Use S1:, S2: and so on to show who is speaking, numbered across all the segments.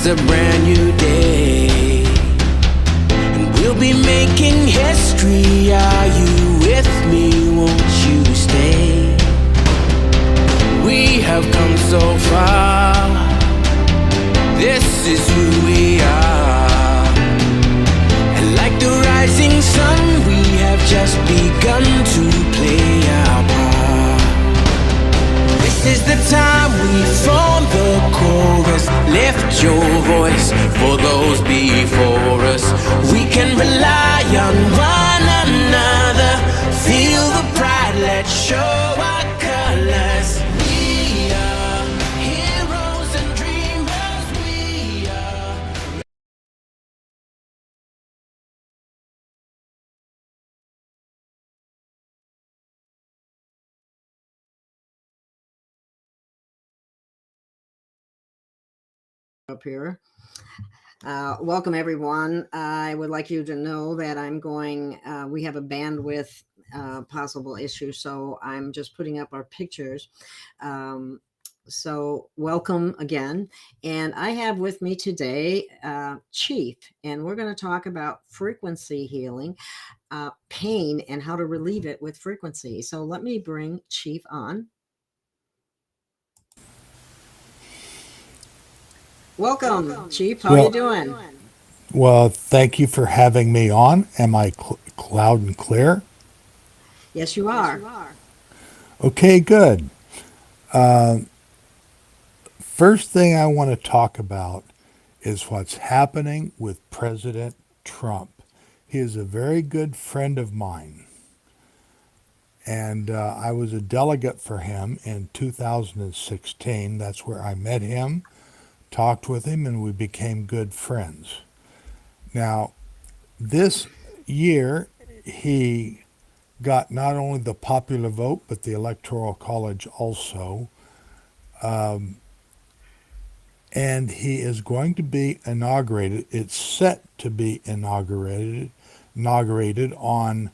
S1: a brand new day, and we'll be making history. Are you with me? Won't you stay? We have come so far. This is who we are. And like the rising sun, we have just begun to play our part. This is the time we form the chorus. Lift your voice for those before us. We can rely on one another. Feel the pride, let's show our colors. We are heroes and dreamers. We are.
S2: Up here. Welcome everyone. I would like you to know that we have a bandwidth possible issue, so I'm just putting up our pictures. So welcome again. And I have with me today Chief, and we're going to talk about frequency healing, pain, and how to relieve it with frequency. So let me bring Chief on. Welcome, Chief. How are you doing?
S3: Well, thank you for having me on. Am I loud and clear?
S2: Yes, you are.
S3: Okay, good. First thing I want to talk about is what's happening with President Trump. He is a very good friend of mine. And I was a delegate for him in 2016. That's where I met him, talked with him, and we became good friends. Now, this year, he got not only the popular vote, but the Electoral College also. And he is going to be inaugurated. It's set to be inaugurated on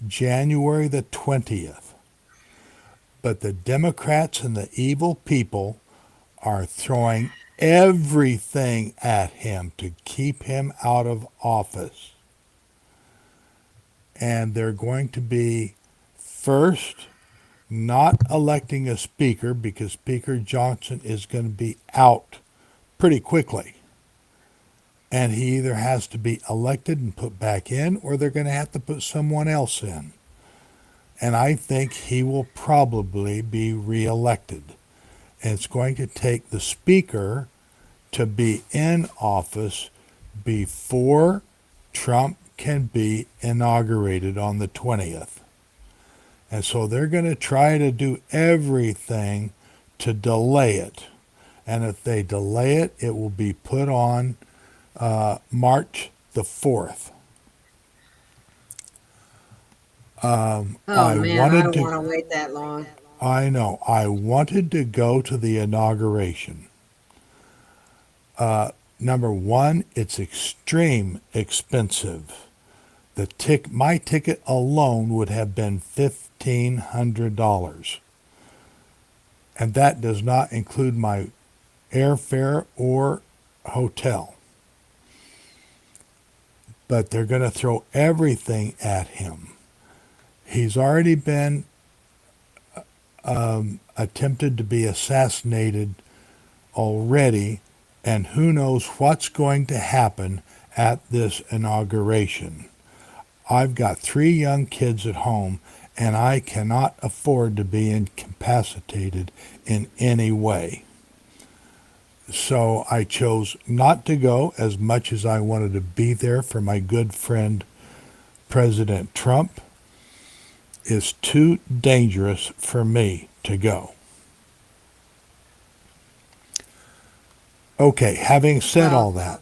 S3: January the 20th. But the Democrats and the evil people are throwing everything at him to keep him out of office. And they're going to be first not electing a speaker because Speaker Johnson is going to be out pretty quickly. And he either has to be elected and put back in, or they're going to have to put someone else in. And I think he will probably be reelected. And it's going to take the speaker to be in office before Trump can be inaugurated on the 20th. And so they're going to try to do everything to delay it. And if they delay it, it will be put on March the 4th.
S2: Man, I don't want to wait that long.
S3: I know. I wanted to go to the inauguration. Number one, it's extreme expensive. My ticket alone would have been $1,500. And that does not include my airfare or hotel. But they're going to throw everything at him. He's already been attempted to be assassinated already, and who knows what's going to happen at this inauguration. I've got 3 young kids at home, and I cannot afford to be incapacitated in any way. So I chose not to go as much as I wanted to be there for my good friend, President Trump. It's too dangerous for me to go. Okay, having said all that,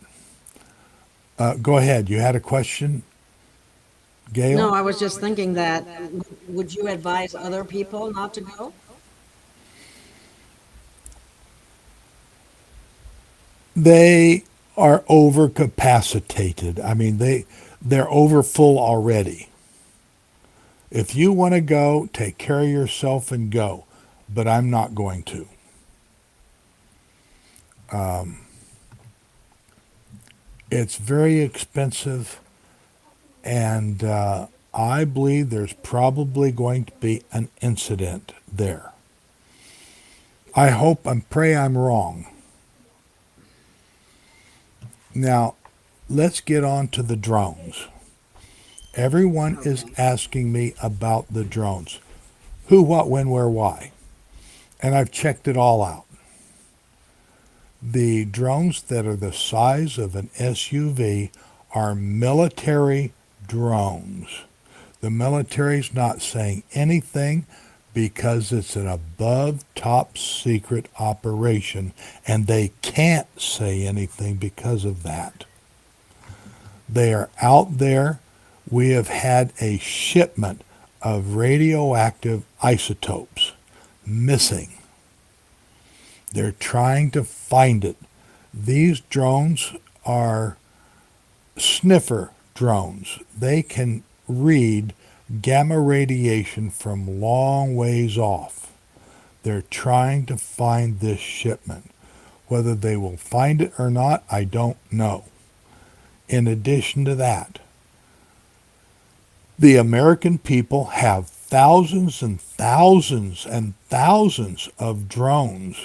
S3: go ahead. You had a question, Gail?
S2: No, I was just thinking that, would you advise other people not to go?
S3: They are overcapacitated. I mean, they're overfull already. If you want to go, take care of yourself and go. But I'm not going to. It's very expensive, and I believe there's probably going to be an incident there. I hope and pray I'm wrong. Now, let's get on to the drones. Everyone is
S2: Okay.
S3: asking me about the drones. Who, what, when, where, why. And I've checked it all out. The drones that are the size of an SUV are military drones. The military's not saying anything because it's an above top secret operation, and they can't say anything because of that. They are out there. We have had a shipment of radioactive isotopes missing. They're trying to find it. These drones are sniffer drones. They can read gamma radiation from long ways off. They're trying to find this shipment. Whether they will find it or not, I don't know. In addition to that, the American people have thousands and thousands and thousands of drones,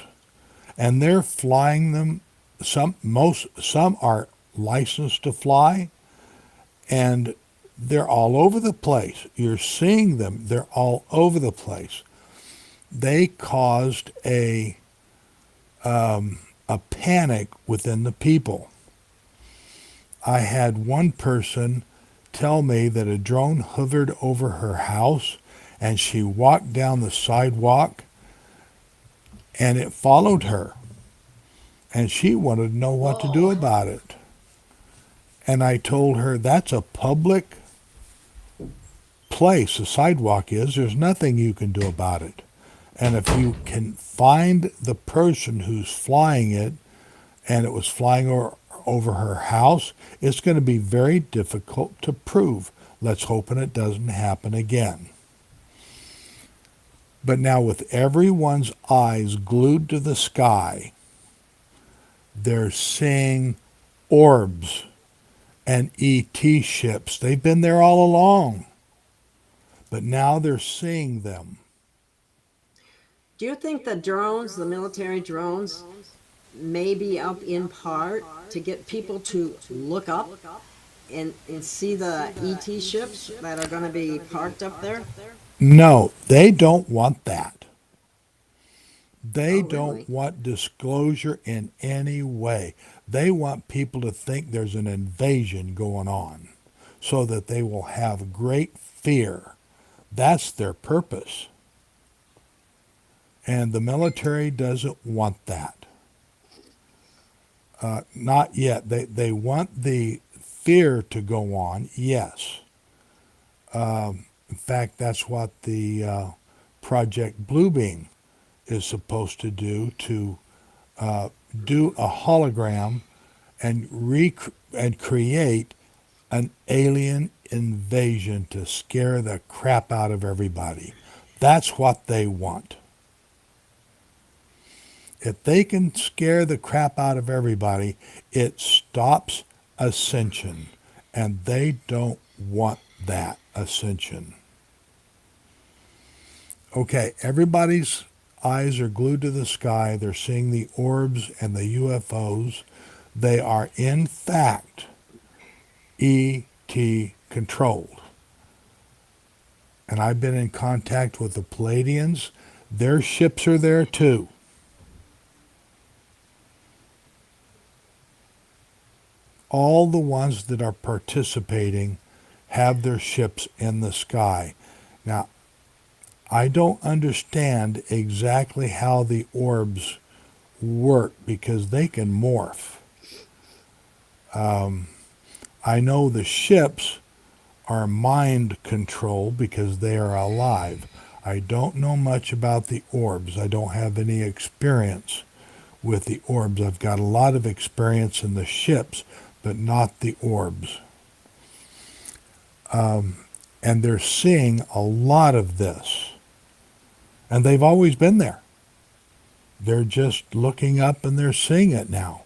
S3: and they're flying them. Some are licensed to fly, and they're all over the place. You're seeing them. They're all over the place. They caused a panic within the people. I had one person tell me that a drone hovered over her house and she walked down the sidewalk and it followed her. And she wanted to know what to do about it. And I told her, that's a public place, the sidewalk is. There's nothing you can do about it. And if you can find the person who's flying it, and it was flying over her house, it's going to be very difficult to prove. Let's hope it doesn't happen again. But now with everyone's eyes glued to the sky, they're seeing orbs and ET ships. They've been there all along, but now they're seeing them.
S2: Do you think the drones, the military drones, may be up in part to get people to look up and see the ET ships that are going to be parked up there?
S3: No, they don't want that. They
S2: Oh,
S3: don't
S2: really?
S3: want disclosure in any way. They want people to think there's an invasion going on so that they will have great fear. That's their purpose. And the military doesn't want that. Not yet. They want the fear to go on, yes. In fact, that's what the Project Bluebeam is supposed to do a hologram and create an alien invasion to scare the crap out of everybody. That's what they want. If they can scare the crap out of everybody, it stops ascension, and they don't want that ascension. Okay, everybody's eyes are glued to the sky. They're seeing the orbs and the UFOs. They are, in fact, ET controlled. And I've been in contact with the Palladians. Their ships are there too. All the ones that are participating have their ships in the sky. Now, I don't understand exactly how the orbs work because they can morph. I know the ships are mind controlled because they are alive. I don't know much about the orbs. I don't have any experience with the orbs. I've got a lot of experience in the ships, but not the orbs. And they're seeing a lot of this. And they've always been there. They're just looking up and they're seeing it now.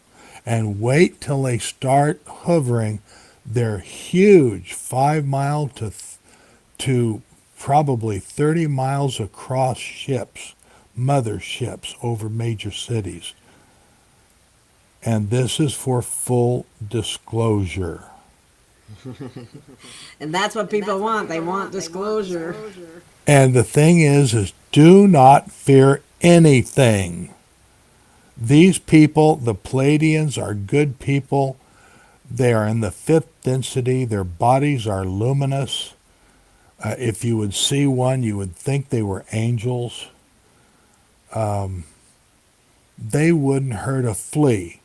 S3: and wait till they start hovering their huge 5 mile to probably 30 miles across ships, mother ships over major cities. And this is for full disclosure.
S2: And that's what people want. They want disclosure.
S3: And the thing is do not fear anything. These people, the Pleiadians, are good people. They are in the fifth density. Their bodies are luminous. If you would see one, you would think they were angels. They wouldn't hurt a flea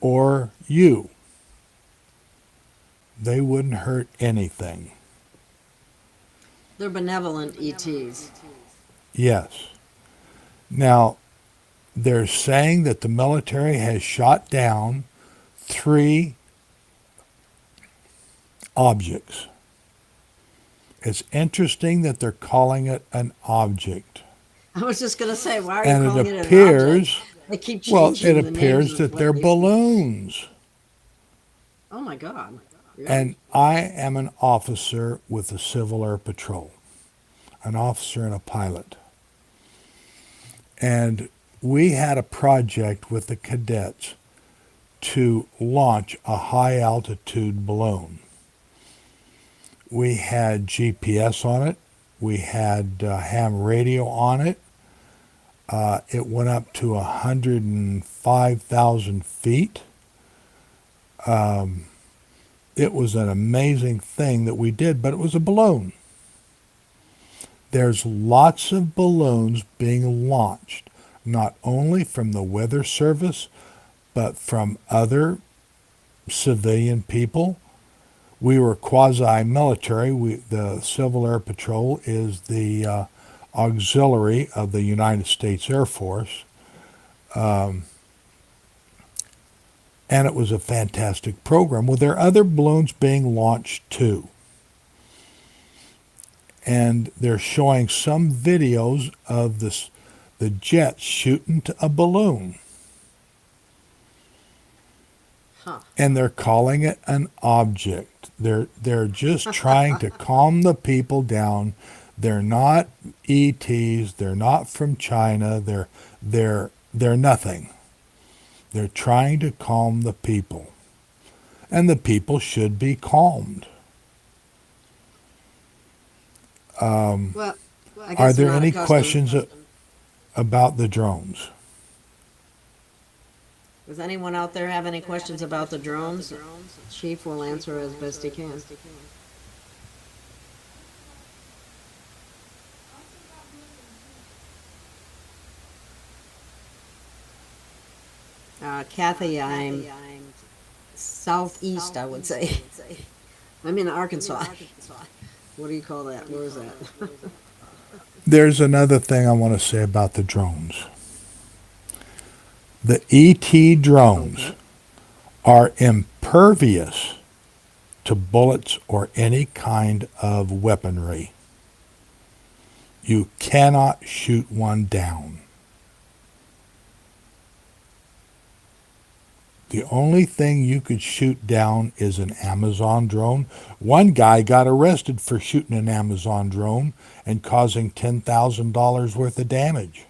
S3: or you. They wouldn't hurt anything.
S2: They're benevolent ETs.
S3: Yes. Now, they're saying that the military has shot down 3 objects. It's interesting that they're calling it an object.
S2: I was just going to say, why are you
S3: And
S2: calling
S3: it
S2: it
S3: appears,
S2: an object? They keep
S3: well,
S2: changing
S3: it
S2: the
S3: appears
S2: names
S3: that
S2: of
S3: they're
S2: what they-
S3: balloons.
S2: Oh my God. Really?
S3: And I am an officer with the Civil Air Patrol, an officer and a pilot. And we had a project with the cadets to launch a high altitude balloon. We had GPS on it. We had ham radio on it. It went up to 105,000 feet. It was an amazing thing that we did, but it was a balloon. There's lots of balloons being launched, not only from the Weather Service, but from other civilian people. We were quasi-military. The Civil Air Patrol is the auxiliary of the United States Air Force. And it was a fantastic program. Well, there are other balloons being launched too. And they're showing some videos of the jets shooting a balloon.
S2: Huh.
S3: And they're calling it an object. They're just trying to calm the people down. They're not ETs. They're not from China. They're nothing. They're trying to calm the people. And the people should be calmed.
S2: Well, I guess
S3: Are there
S2: they're not
S3: any
S2: accustomed.
S3: questions about the drones?
S2: Does anyone out there have any questions about the drones? Chief will answer as best he can. Kathy, I'm southeast, I would say. I'm in Arkansas. What do you call that? Where is that?
S3: There's another thing I want to say about the drones. The ET drones are impervious to bullets or any kind of weaponry. You cannot shoot one down. The only thing you could shoot down is an Amazon drone. One guy got arrested for shooting an Amazon drone and causing $10,000 worth of damage.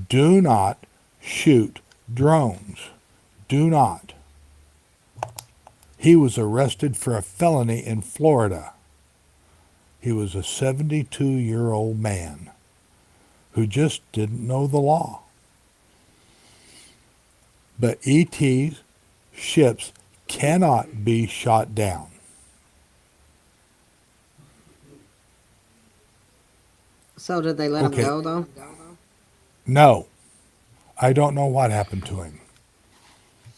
S3: Do not shoot drones. Do not. He was arrested for a felony in Florida. He was a 72-year-old man who just didn't know the law. But ETs, ships, cannot be shot down.
S2: So did they let him
S3: Okay.
S2: go, though?
S3: No. I don't know what happened to him.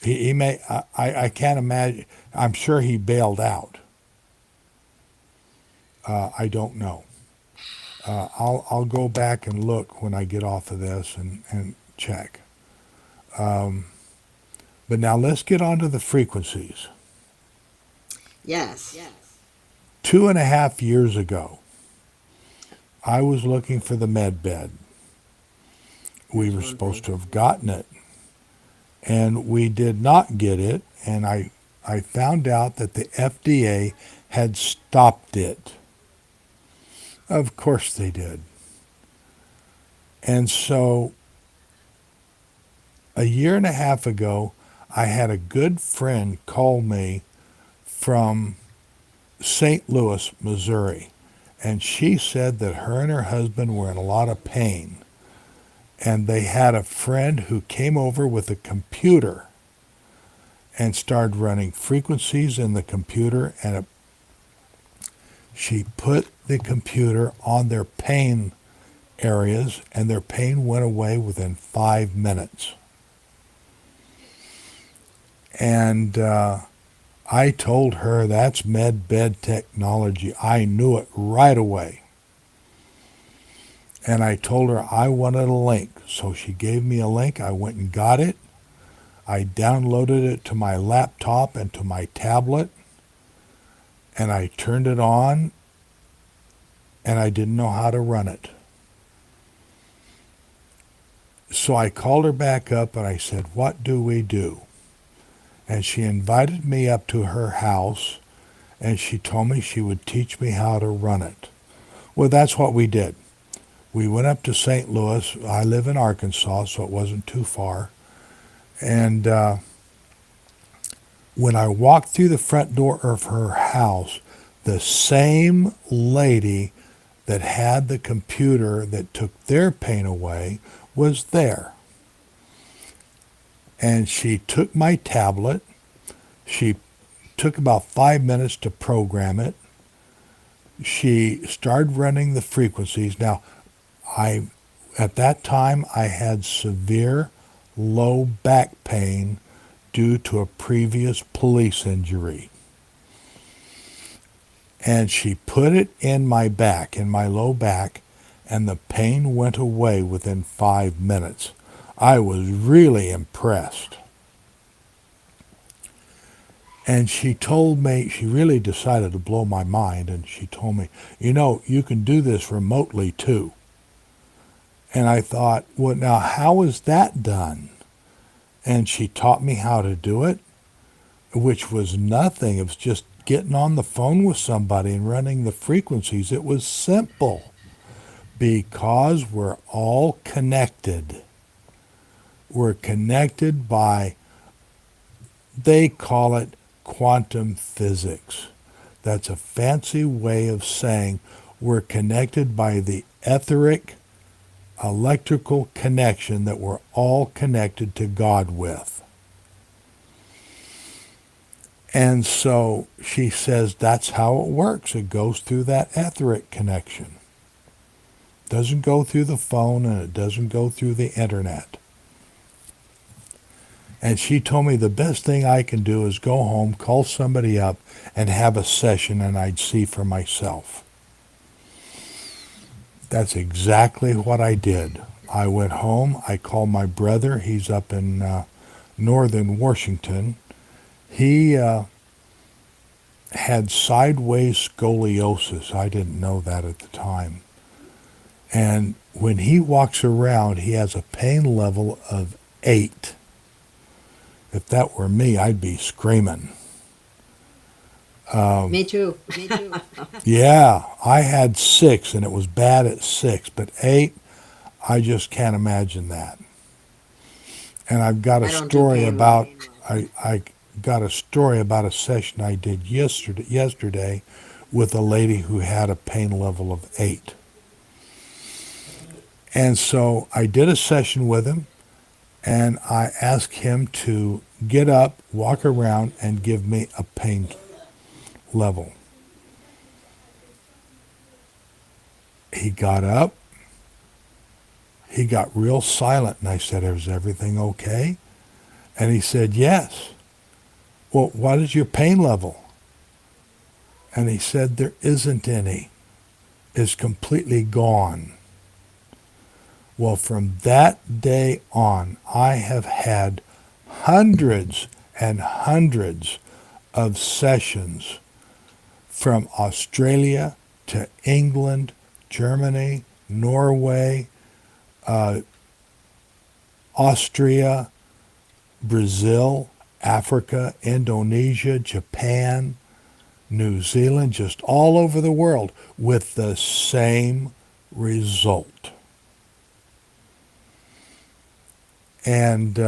S3: He may, I can't imagine, I'm sure he bailed out. I don't know. I'll go back and look when I get off of this and check. But now let's get on to the frequencies.
S2: Yes.
S3: 2.5 years ago, I was looking for the Medbed. We were supposed to have gotten it. And we did not get it, and I found out that the FDA had stopped it. Of course they did. And so a year and a half ago, I had a good friend call me from St. Louis, Missouri, and she said that her and her husband were in a lot of pain. And they had a friend who came over with a computer and started running frequencies in the computer, and she put the computer on their pain areas, and their pain went away within 5 minutes. And I told her that's Medbed technology. I knew it right away. And I told her I wanted a link. So she gave me a link. I went and got it. I downloaded it to my laptop and to my tablet. And I turned it on. And I didn't know how to run it. So I called her back up and I said, what do we do? And she invited me up to her house. And she told me she would teach me how to run it. Well, that's what we did. We went up to St. Louis. I live in Arkansas, so it wasn't too far. And when I walked through the front door of her house, the same lady that had the computer that took their pain away was there. And she took my tablet. She took about 5 minutes to program it. She started running the frequencies. Now, at that time, I had severe low back pain due to a previous police injury. And she put it in my back, in my low back, and the pain went away within 5 minutes. I was really impressed. And she told me, she really decided to blow my mind, and she told me, you can do this remotely too. And I thought, well, now how is that done? And she taught me how to do it, which was nothing. It was just getting on the phone with somebody and running the frequencies. It was simple because we're all connected. We're connected by, they call it quantum physics. That's a fancy way of saying we're connected by the etheric electrical connection that we're all connected to God with. And so she says that's how it works. It goes through that etheric connection. It doesn't go through the phone, and it doesn't go through the internet. And she told me the best thing I can do is go home, call somebody up, and have a session, and I'd see for myself. That's exactly what I did. I went home. I called my brother. He's up in northern Washington. He had sideways scoliosis. I didn't know that at the time. And when he walks around, he has a pain level of 8. If that were me, I'd be screaming.
S2: Me too. Me too.
S3: Yeah, I had 6, and it was bad at 6, but 8, I just can't imagine that. And I've got a story about I got a story about a session I did yesterday with a lady who had a pain level of 8. And so I did a session with him, and I asked him to get up, walk around, and give me a pain level. He got up. He got real silent, and I said, "Is everything okay?" And he said, "Yes." "Well, what is your pain level?" And he said, "There isn't any. It's completely gone." Well, from that day on, I have had hundreds and hundreds of sessions from Australia to England, Germany, Norway, Austria, Brazil, Africa, Indonesia, Japan, New Zealand, just all over the world with the same result. And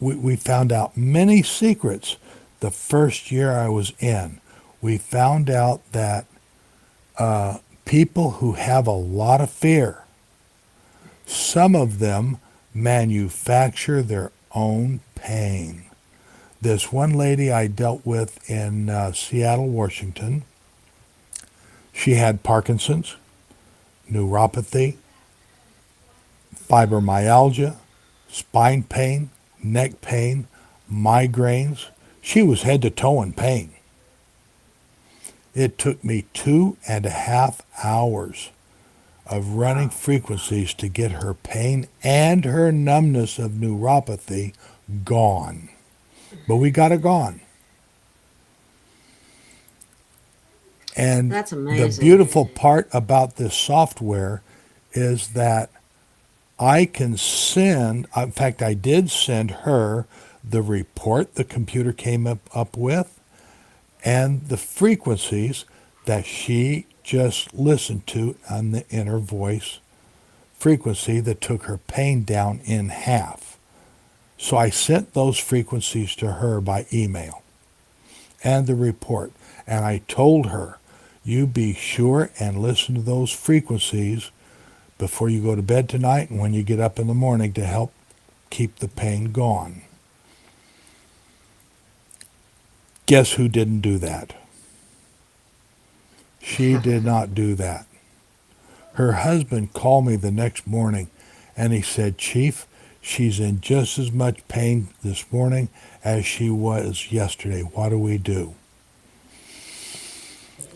S3: we found out many secrets the first year I was in. We found out that people who have a lot of fear, some of them manufacture their own pain. This one lady I dealt with in Seattle, Washington, she had Parkinson's, neuropathy, fibromyalgia, spine pain, neck pain, migraines. She was head to toe in pain. It took me 2.5 hours of running frequencies to get her pain and her numbness of neuropathy gone. But we got it gone. And
S2: That's amazing.
S3: the beautiful part about this software is that I can send, in fact, I did send her the report the computer came up with and the frequencies that she just listened to on the inner voice frequency that took her pain down in half. So I sent those frequencies to her by email and the report. And I told her, you be sure and listen to those frequencies before you go to bed tonight and when you get up in the morning to help keep the pain gone. Guess who didn't do that? She did not do that. Her husband called me the next morning and he said, Chief, she's in just as much pain this morning as she was yesterday. What do we do?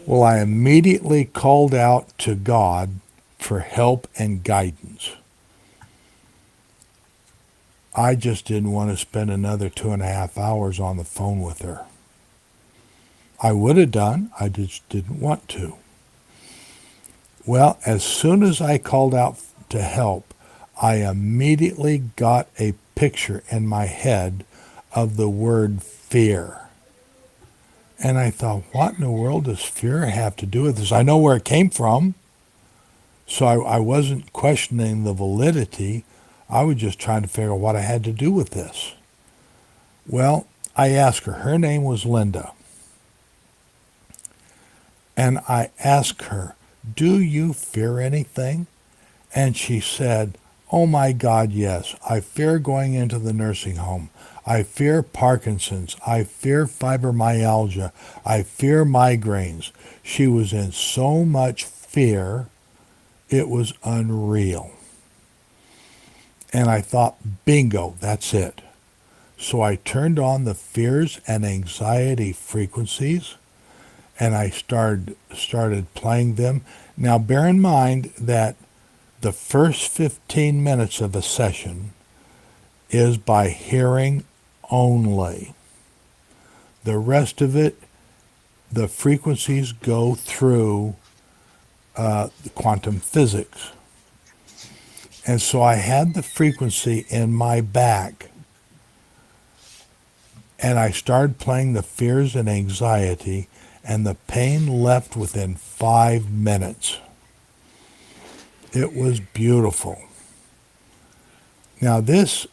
S3: Well, I immediately called out to God for help and guidance. I just didn't want to spend another 2.5 hours on the phone with her. I would have done, I just didn't want to. Well, as soon as I called out to help, I immediately got a picture in my head of the word fear. And I thought, what in the world does fear have to do with this? I know where it came from, so I wasn't questioning the validity. I was just trying to figure out what I had to do with this. Well, I asked her. Her name was Linda. And I asked her, do you fear anything? And she said, oh my God, yes. I fear going into the nursing home. I fear Parkinson's. I fear fibromyalgia. I fear migraines. She was in so much fear, it was unreal. And I thought, bingo, that's it. So I turned on the fears and anxiety frequencies, and I started playing them. Now, bear in mind that the first 15 minutes of a session is by hearing only. The rest of it, the frequencies go through quantum physics. And so I had the frequency in my back, and I started playing the fears and anxiety, and the pain left within 5 minutes. It was beautiful. Now this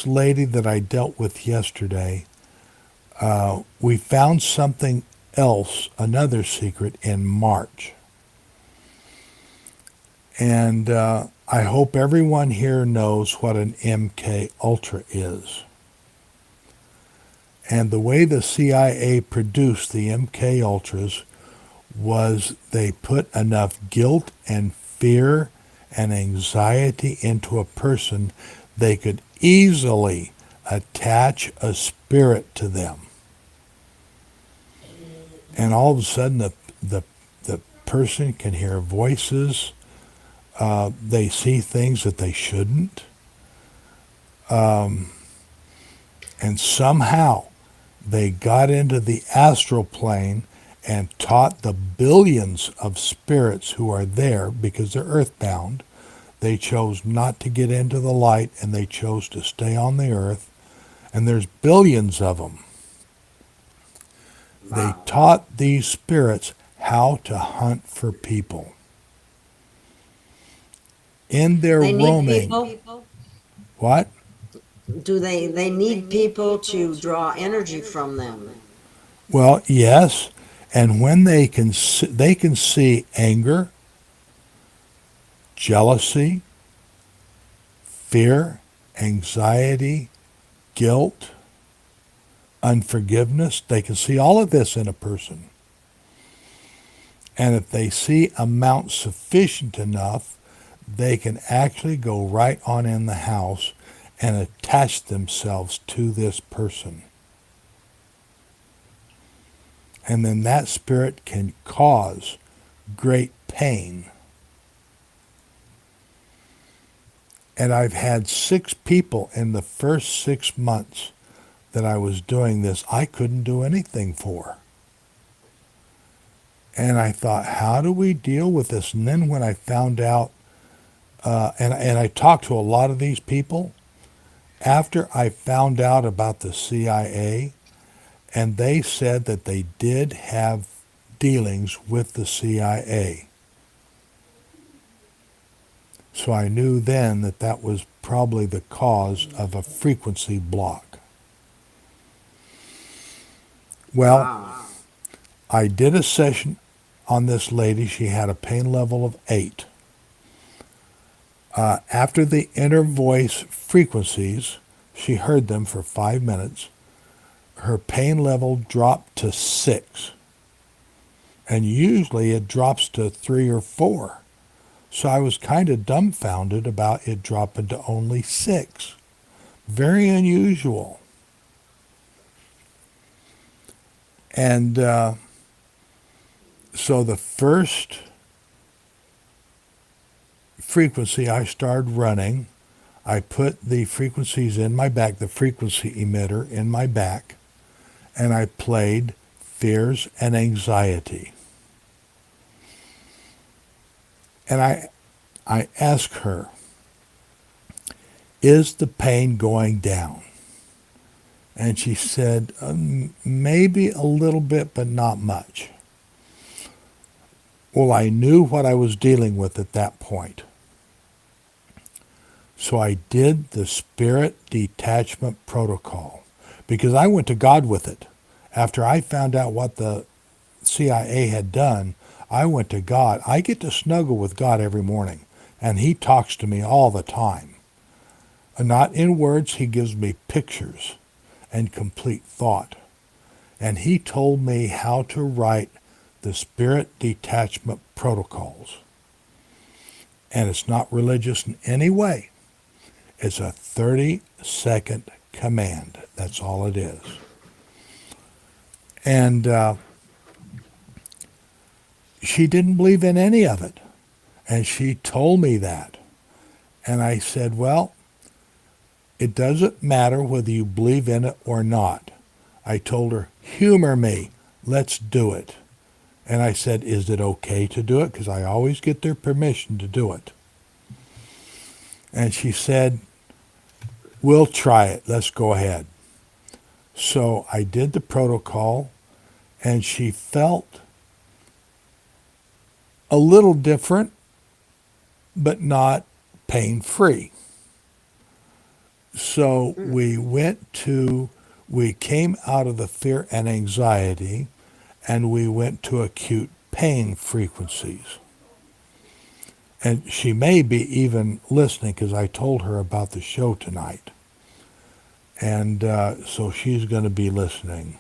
S3: lady that I dealt with yesterday, we found something else, another secret, in March. And I hope everyone here knows what an MK Ultra is. And the way the CIA produced the MK Ultras was they put enough guilt and fear and anxiety into a person, they could easily attach a spirit to them. And all of a sudden the person can hear voices, they see things that they shouldn't, and somehow they got into the astral plane and taught the billions of spirits who are there, because they're earthbound, They chose not to get into the light, and they chose to stay on the earth. And there's billions of them. They
S2: Wow.
S3: taught these spirits how to hunt for people. In their
S2: They need
S3: roaming.
S2: people.
S3: What?
S2: Do they need people to draw energy from them?
S3: Well, yes. And when they can see anger, jealousy, fear, anxiety, guilt, unforgiveness. They can see all of this in a person. And if they see amounts sufficient enough, they can actually go right on in the house and attach themselves to this person. And then that spirit can cause great pain. And I've had 6 people in the first 6 months that I was doing this, I couldn't do anything for. And I thought, how do we deal with this? And then when I found out, and I talked to a lot of these people, after I found out about the CIA, and they said that they did have dealings with the CIA. So I knew then that that was probably the cause of a frequency block. Well,
S2: Wow.
S3: I did a session on this lady. She had a pain level of 8. After the inner voice frequencies, she heard them for 5 minutes. Her pain level dropped to 6. And usually it drops to 3 or 4. So I was kind of dumbfounded about it dropping to only 6. Very unusual. And so the first frequency I started running, I put the frequencies in my back, the frequency emitter in my back, and I played fears and anxiety. And I asked her, is the pain going down? And she said, maybe a little bit, but not much. Well, I knew what I was dealing with at that point. So I did the spirit detachment protocol because I went to God with it. After I found out what the CIA had done, I went to God. I get to snuggle with God every morning, and he talks to me all the time. Not in words, he gives me pictures and complete thought. And he told me how to write the spirit detachment protocols. And it's not religious in any way. It's a 30-second command. That's all it is. And she didn't believe in any of it. And she told me that. And I said, well, it doesn't matter whether you believe in it or not. I told her, humor me. Let's do it. And I said, is it okay to do it? Because I always get their permission to do it. And she said, we'll try it. Let's go ahead. So I did the protocol, and she felt a little different, but not pain-free. So we came out of the fear and anxiety, and we went to acute pain frequencies. And she may be even listening because I told her about the show tonight. And so she's going to be listening.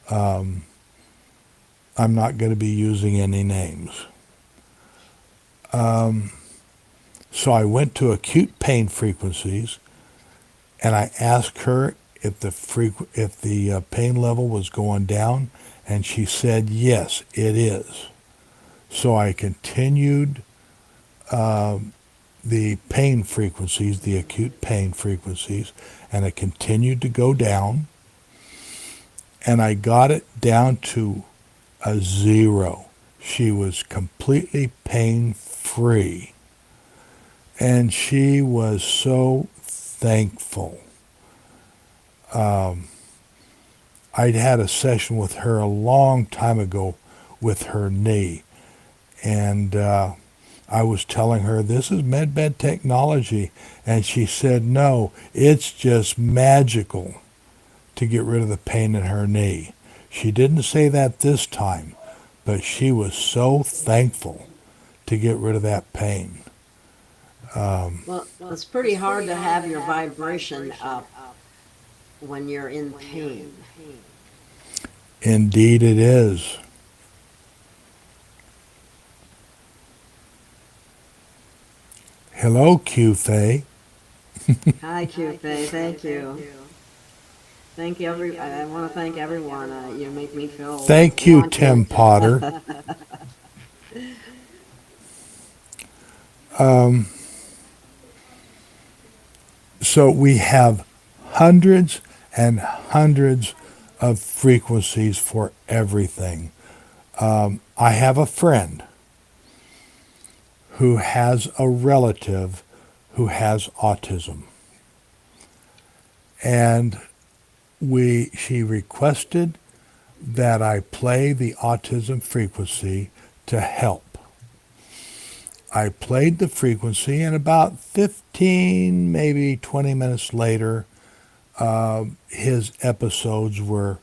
S3: I'm not going to be using any names. So I went to acute pain frequencies, and I asked her if the pain level was going down, and she said, yes, it is. So I continued the pain frequencies, the acute pain frequencies, and it continued to go down, and I got it down to a 0. She was completely pain-free And she was so thankful. I'd had a session with her a long time ago with her knee. And I was telling her, this is Medbed technology. And she said, no, it's just magical to get rid of the pain in her knee. She didn't say that this time, but she was so thankful to get rid of that pain.
S2: Well, it's pretty hard to have your vibration up when you're in pain.
S3: Indeed it is. Hello, Q Faye.
S2: Hi, Q Faye. Thank you. Thank you. I want to thank everyone. You make me feel.
S3: Thank you,
S2: wanted.
S3: Tim Potter. So we have hundreds and hundreds of frequencies for everything. I have a friend who has a relative who has autism. And she requested that I play the autism frequency to help. I played the frequency, and about 15, maybe 20 minutes later, his episodes were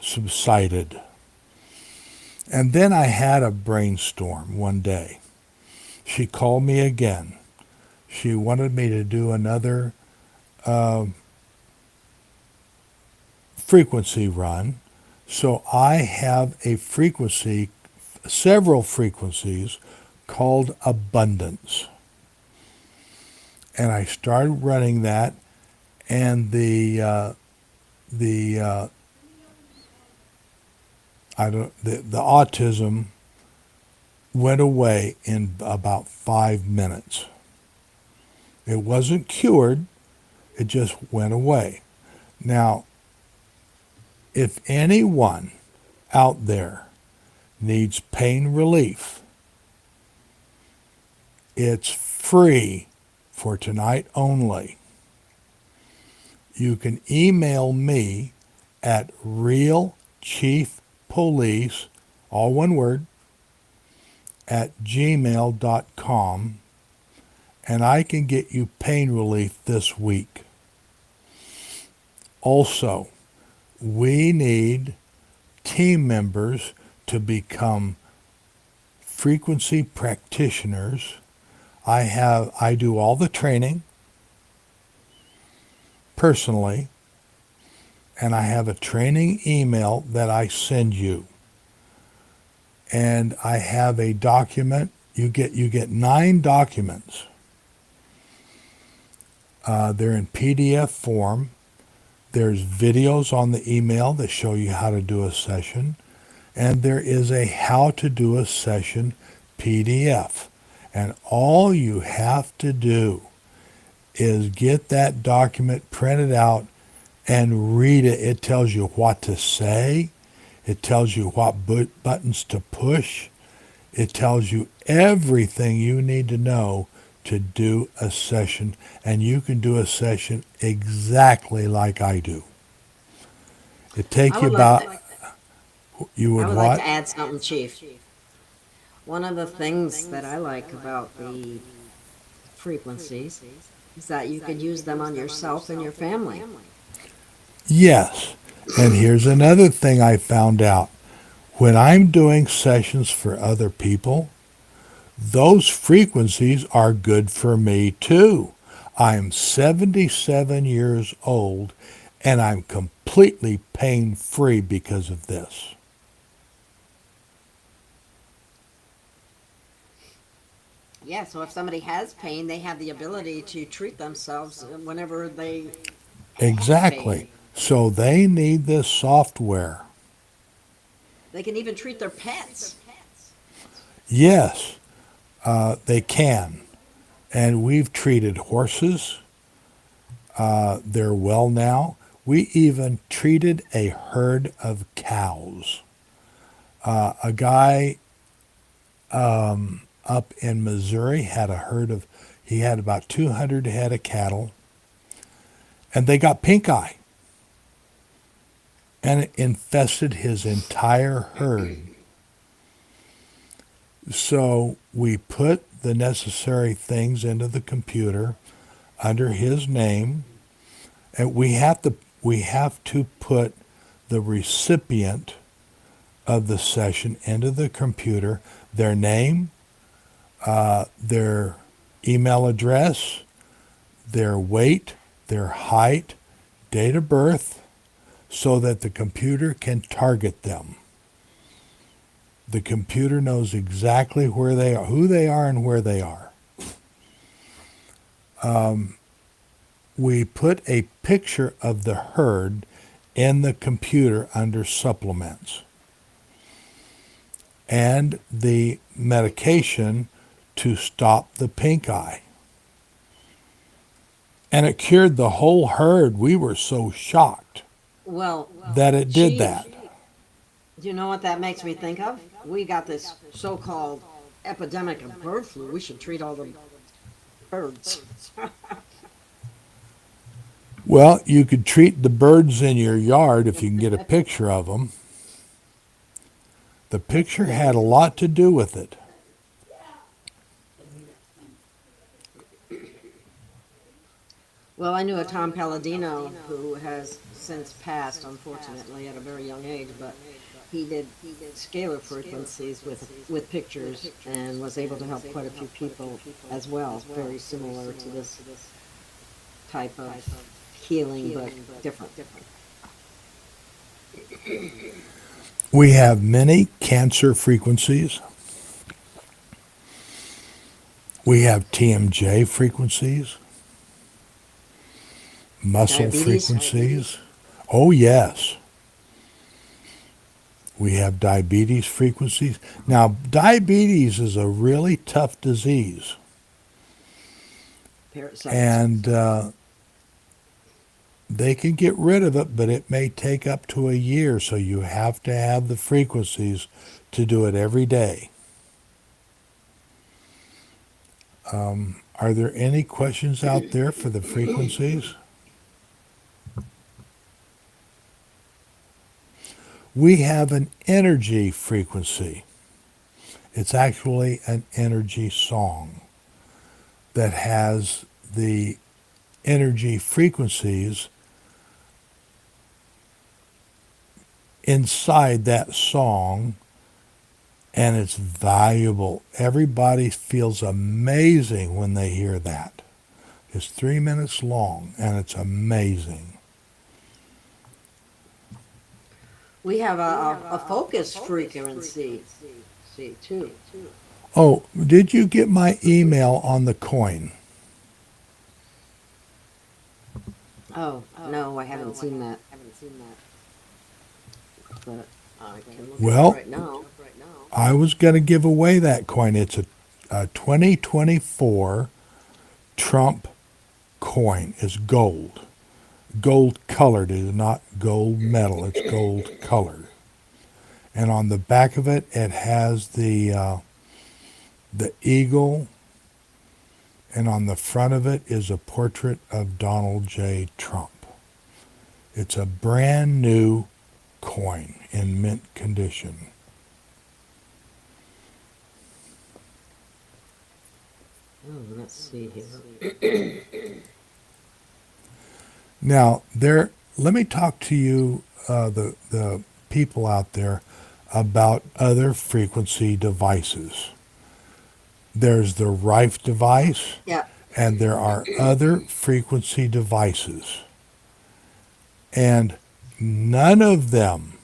S3: subsided. And then I had a brainstorm one day. She called me again. She wanted me to do another frequency run. So I have a frequency, several frequencies, called abundance. And I started running that, and the autism went away in about 5 minutes. It wasn't cured, it just went away. Now, if anyone out there needs pain relief, it's free for tonight only. You can email me at realchiefpolice, all one word, at gmail.com, and I can get you pain relief this week. Also, we need team members to become frequency practitioners. I do all the training personally, and I have a training email that I send you. And I have a document. You get 9 documents. They're in PDF form. There's videos on the email that show you how to do a session. And there is a how to do a session PDF. And all you have to do is get that document printed out and read it. It tells you what to say. It tells you what buttons to push. It tells you everything you need to know to do a session. And you can do a session exactly like I do. It takes you about... You would
S2: I would
S3: what?
S2: like to add something, Chief. One of the things that I like about the frequencies is that you can use them on yourself and your family.
S3: Yes. And here's another thing I found out. When I'm doing sessions for other people, those frequencies are good for me too. I'm 77 years old, and I'm completely pain-free because of this.
S2: Yeah, so if somebody has pain, they have the ability to treat themselves whenever they
S3: Exactly.
S2: have pain.
S3: So they need this software.
S2: They can even treat their pets.
S3: Yes, they can. And we've treated horses. They're well now. We even treated a herd of cows. A guy up in Missouri had a herd of He had about 200 head of cattle, and they got pink eye. And it infested his entire herd. So we put the necessary things into the computer under his name, and we have to put the recipient of the session into the computer, their name, their email address, their weight, their height, date of birth, so that the computer can target them. The computer knows exactly where they are, who they are, and where they are. We put a picture of the herd in the computer under supplements, and the medication to stop the pink eye. And it cured the whole herd. We were so shocked that it did that.
S2: Do you know what that makes me think of? We got this so-called epidemic of bird flu. We should treat all the birds.
S3: Well, you could treat the birds in your yard if you can get a picture of them. The picture had a lot to do with it.
S2: Well, I knew a Tom Paladino who has since passed, unfortunately, at a very young age, but he did scalar frequencies with pictures and was able to help quite a few people as well, very similar to this type of healing, but different.
S3: We have many cancer frequencies. We have TMJ frequencies, muscle frequencies. Oh, yes. We have diabetes frequencies. Now, diabetes is a really tough disease. And they can get rid of it, but it may take up to a year, so you have to have the frequencies to do it every day. Are there any questions out there for the frequencies? We have an energy frequency. It's actually an energy song that has the energy frequencies inside that song, and it's valuable. Everybody feels amazing when they hear that. It's 3 minutes long, and it's amazing.
S2: We have a focus frequency, too.
S3: Oh, did you get my email on the coin?
S2: Oh, no, I haven't seen that. But I can look at it right now.
S3: I was going to give away that coin. It's a 2024 Trump coin. It's gold. Gold colored. It is not gold metal. It's gold colored. And on the back of it, it has the eagle. And on the front of it is a portrait of Donald J. Trump. It's a brand new coin in mint condition.
S2: Oh, let's see here.
S3: Now, let me talk to you, the people out there, about other frequency devices. There's the Rife device, and there are other frequency devices. And none of them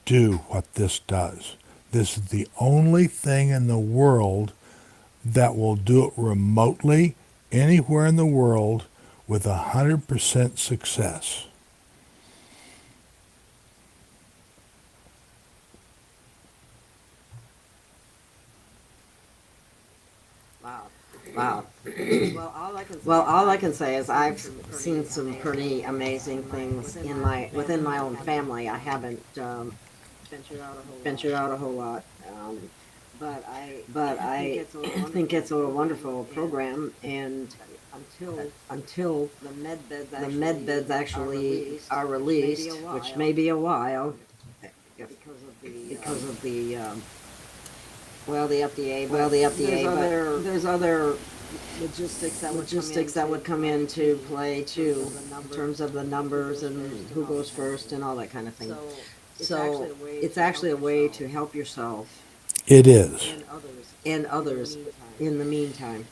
S3: do what this does. This is the only thing in the world that will do it remotely, anywhere in the world, with 100% success.
S2: Wow. Well, all I can say is I've seen some pretty amazing things within my own family. I haven't ventured out a whole lot. but I think it's a wonderful program, and until the med beds actually are released, which may be a while because of the the FDA. There's other logistics that would come into play too, in terms of the numbers and who goes first and all that kind of thing. So it's actually a way to help yourself
S3: It is.
S2: and others in the meantime.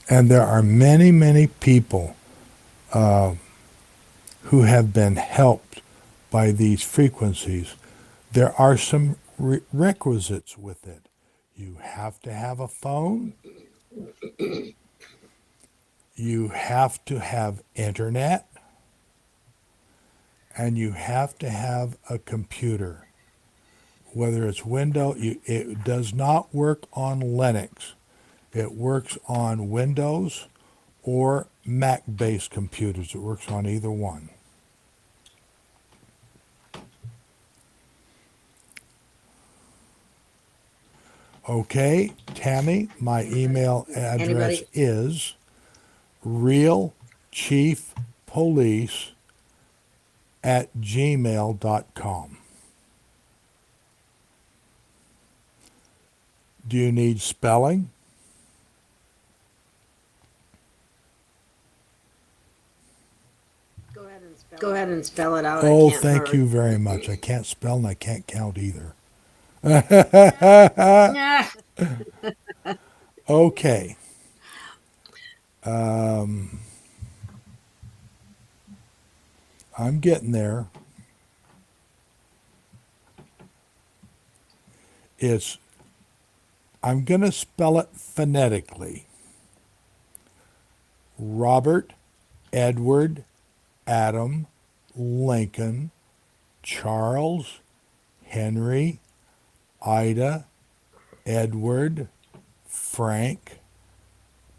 S3: And there are many, many people who have been helped by these frequencies. There are some requisites with it. You have to have a phone. You have to have internet. And you have to have a computer. Whether it's Windows, it does not work on Linux. It works on Windows or Mac-based computers. It works on either one. Okay, Tammy, my email address is realchiefpolice@gmail.com. Do you need spelling?
S2: Go ahead and spell it out.
S3: Oh, thank you very much. I can't spell and I can't count either. Okay. I'm getting there. I'm going to spell it phonetically. Robert, Edward, Adam, Lincoln, Charles, Henry, Ida, Edward, Frank,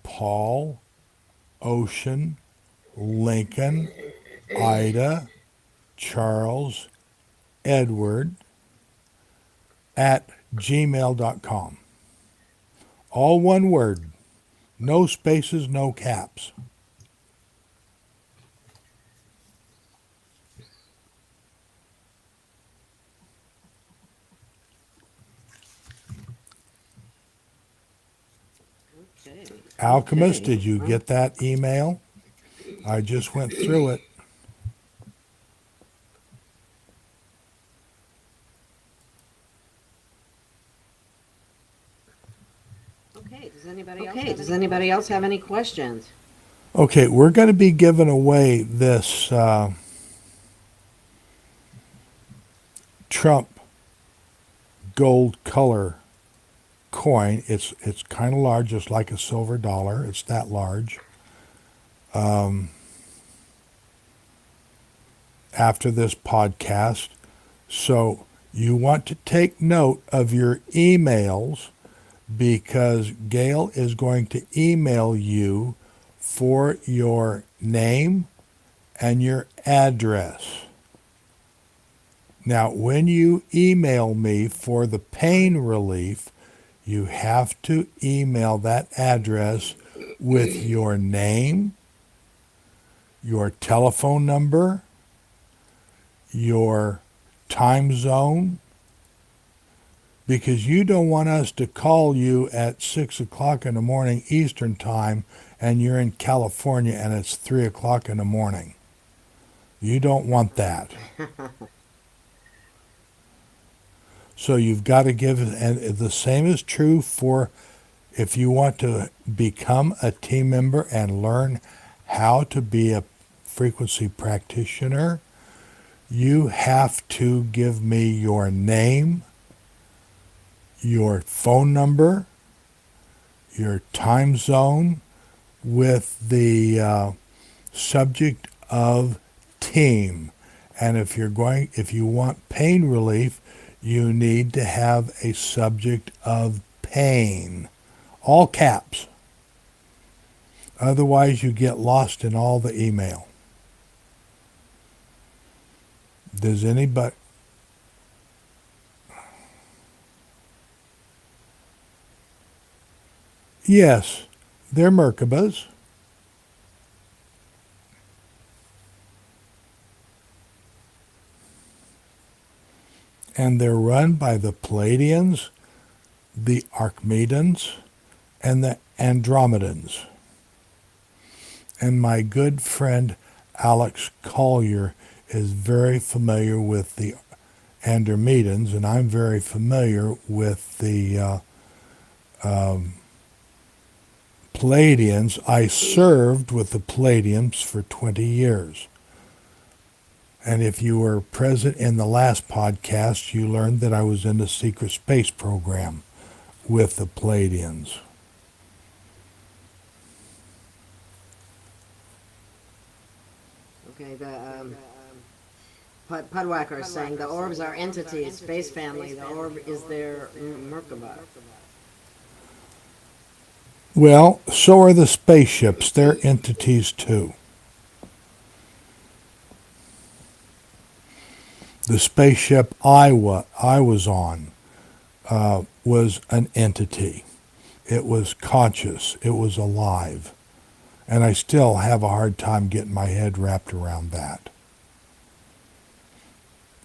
S3: Paul, Ocean, Lincoln, Ida, Charles, Edward, at gmail.com. All one word. No spaces, no caps.
S2: Okay.
S3: Alchemist, did you get that email? I just went through it.
S2: Does anybody else have any questions?
S3: Okay, we're going to be giving away this Trump gold color coin. It's kind of large, just like a silver dollar. It's that large. After this podcast. So you want to take note of your emails, because Gail is going to email you for your name and your address. Now, when you email me for the pain relief, you have to email that address with your name, your telephone number, your time zone, because you don't want us to call you at 6 o'clock in the morning Eastern time and you're in California and it's 3 o'clock in the morning. You don't want that. So you've got to give, and the same is true for if you want to become a team member and learn how to be a frequency practitioner. You have to give me your name, your phone number, your time zone, with the subject of team. And if you want pain relief, you need to have a subject of pain. All caps. Otherwise, you get lost in all the email. Does anybody... Yes, they're Merkabas. And they're run by the Palladians, the Archimedans, and the Andromedans. And my good friend Alex Collier is very familiar with the Andromedans, and I'm very familiar with the Palladians. I served with the Palladians for 20 years. And if you were present in the last podcast, you learned that I was in the secret space program with the Palladians.
S2: Okay, the Pudwacker is saying the orbs are entities, space family. The orb is their Merkaba.
S3: Well, so are the spaceships. They're entities too. The spaceship I was on was an entity. It was conscious. It was alive. And I still have a hard time getting my head wrapped around that.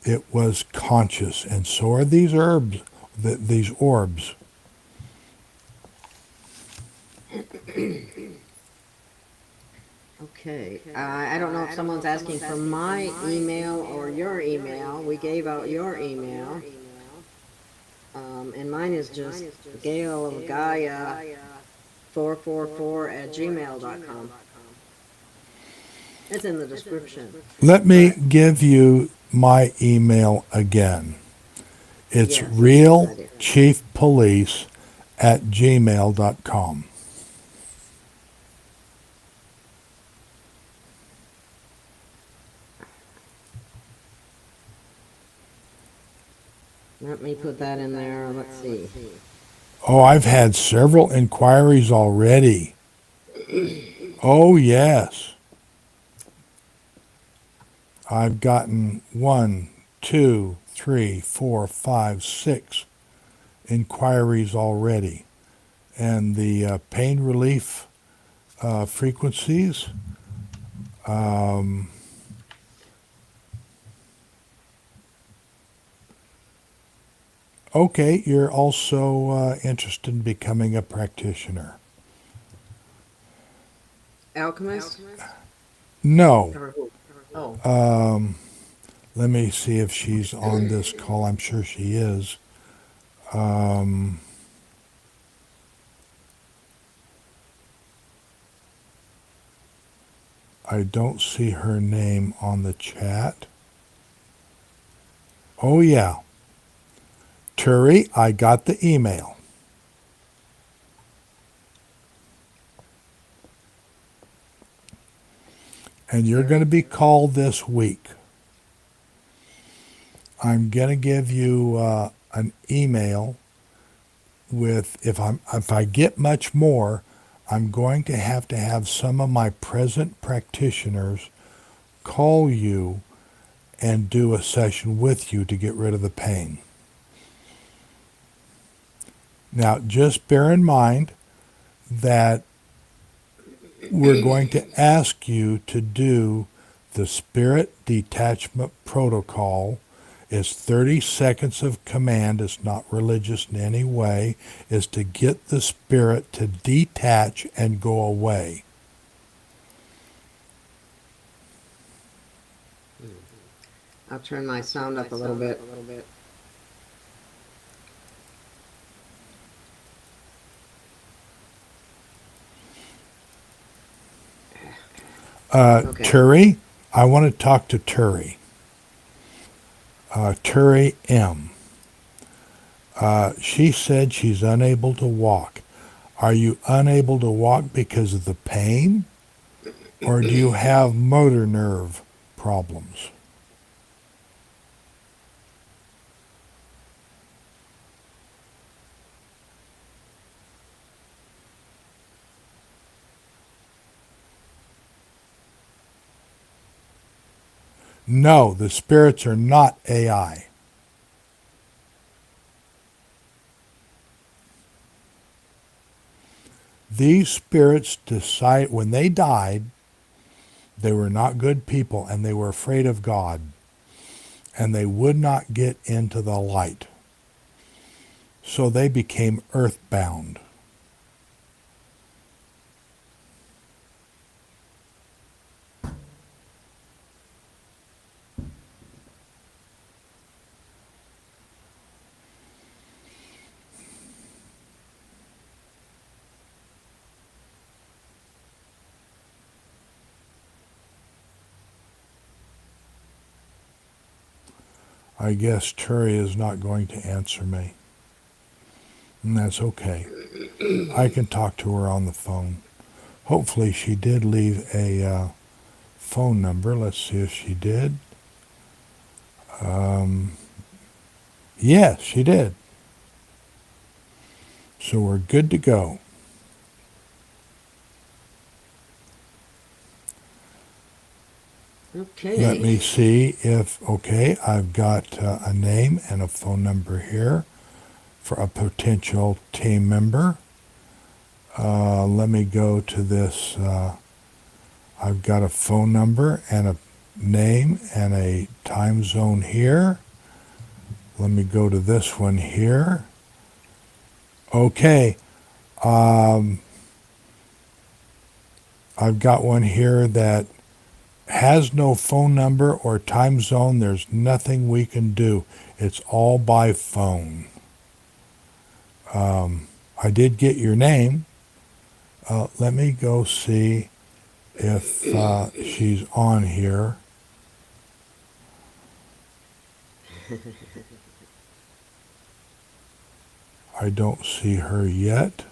S3: It was conscious, and so are these these orbs.
S2: Okay, I don't know if someone's asking for my email or your email. We gave out your email. And mine is just Gail of Gaia 444 at gmail.com. It's in the description.
S3: Let me give you my email again. It's
S2: Yes,
S3: realchiefpolice@gmail.com.
S2: Let me put that in there. Let's see.
S3: Oh, I've had several inquiries already. Oh, yes. I've gotten 1, 2, 3, 4, 5, 6 inquiries already. And the pain relief frequencies, okay, you're also interested in becoming a practitioner.
S2: Alchemist?
S3: No.
S2: Oh.
S3: Let me see if she's on this call. I'm sure she is. I don't see her name on the chat. Oh, yeah. Turi, I got the email. And you're going to be called this week. I'm going to give you an email with, if I get much more, I'm going to have some of my present practitioners call you and do a session with you to get rid of the pain. Now, just bear in mind that we're going to ask you to do the spirit detachment protocol. It's 30 seconds of command. It's not religious in any way. It's to get the spirit to detach and go away.
S2: I'll turn my sound up a little bit. Okay.
S3: Turi, I want to talk to Turi. Turi M. She said she's unable to walk. Are you unable to walk because of the pain? Or do you have motor nerve problems? No, the spirits are not AI. These spirits decide when they died, they were not good people and they were afraid of God. And they would not get into the light. So they became earthbound. I guess Turi is not going to answer me. And that's okay. I can talk to her on the phone. Hopefully she did leave a phone number. Let's see if she did. Yes, she did. So we're good to go.
S2: Okay.
S3: Let me see if, okay, I've got a name and a phone number here for a potential team member. Let me go to this. I've got a phone number and a name and a time zone here. Let me go to this one here. Okay. I've got one here that has no phone number or time zone. There's nothing we can do. It's all by phone. I did get your name. Let me go see if she's on here. I don't see her yet.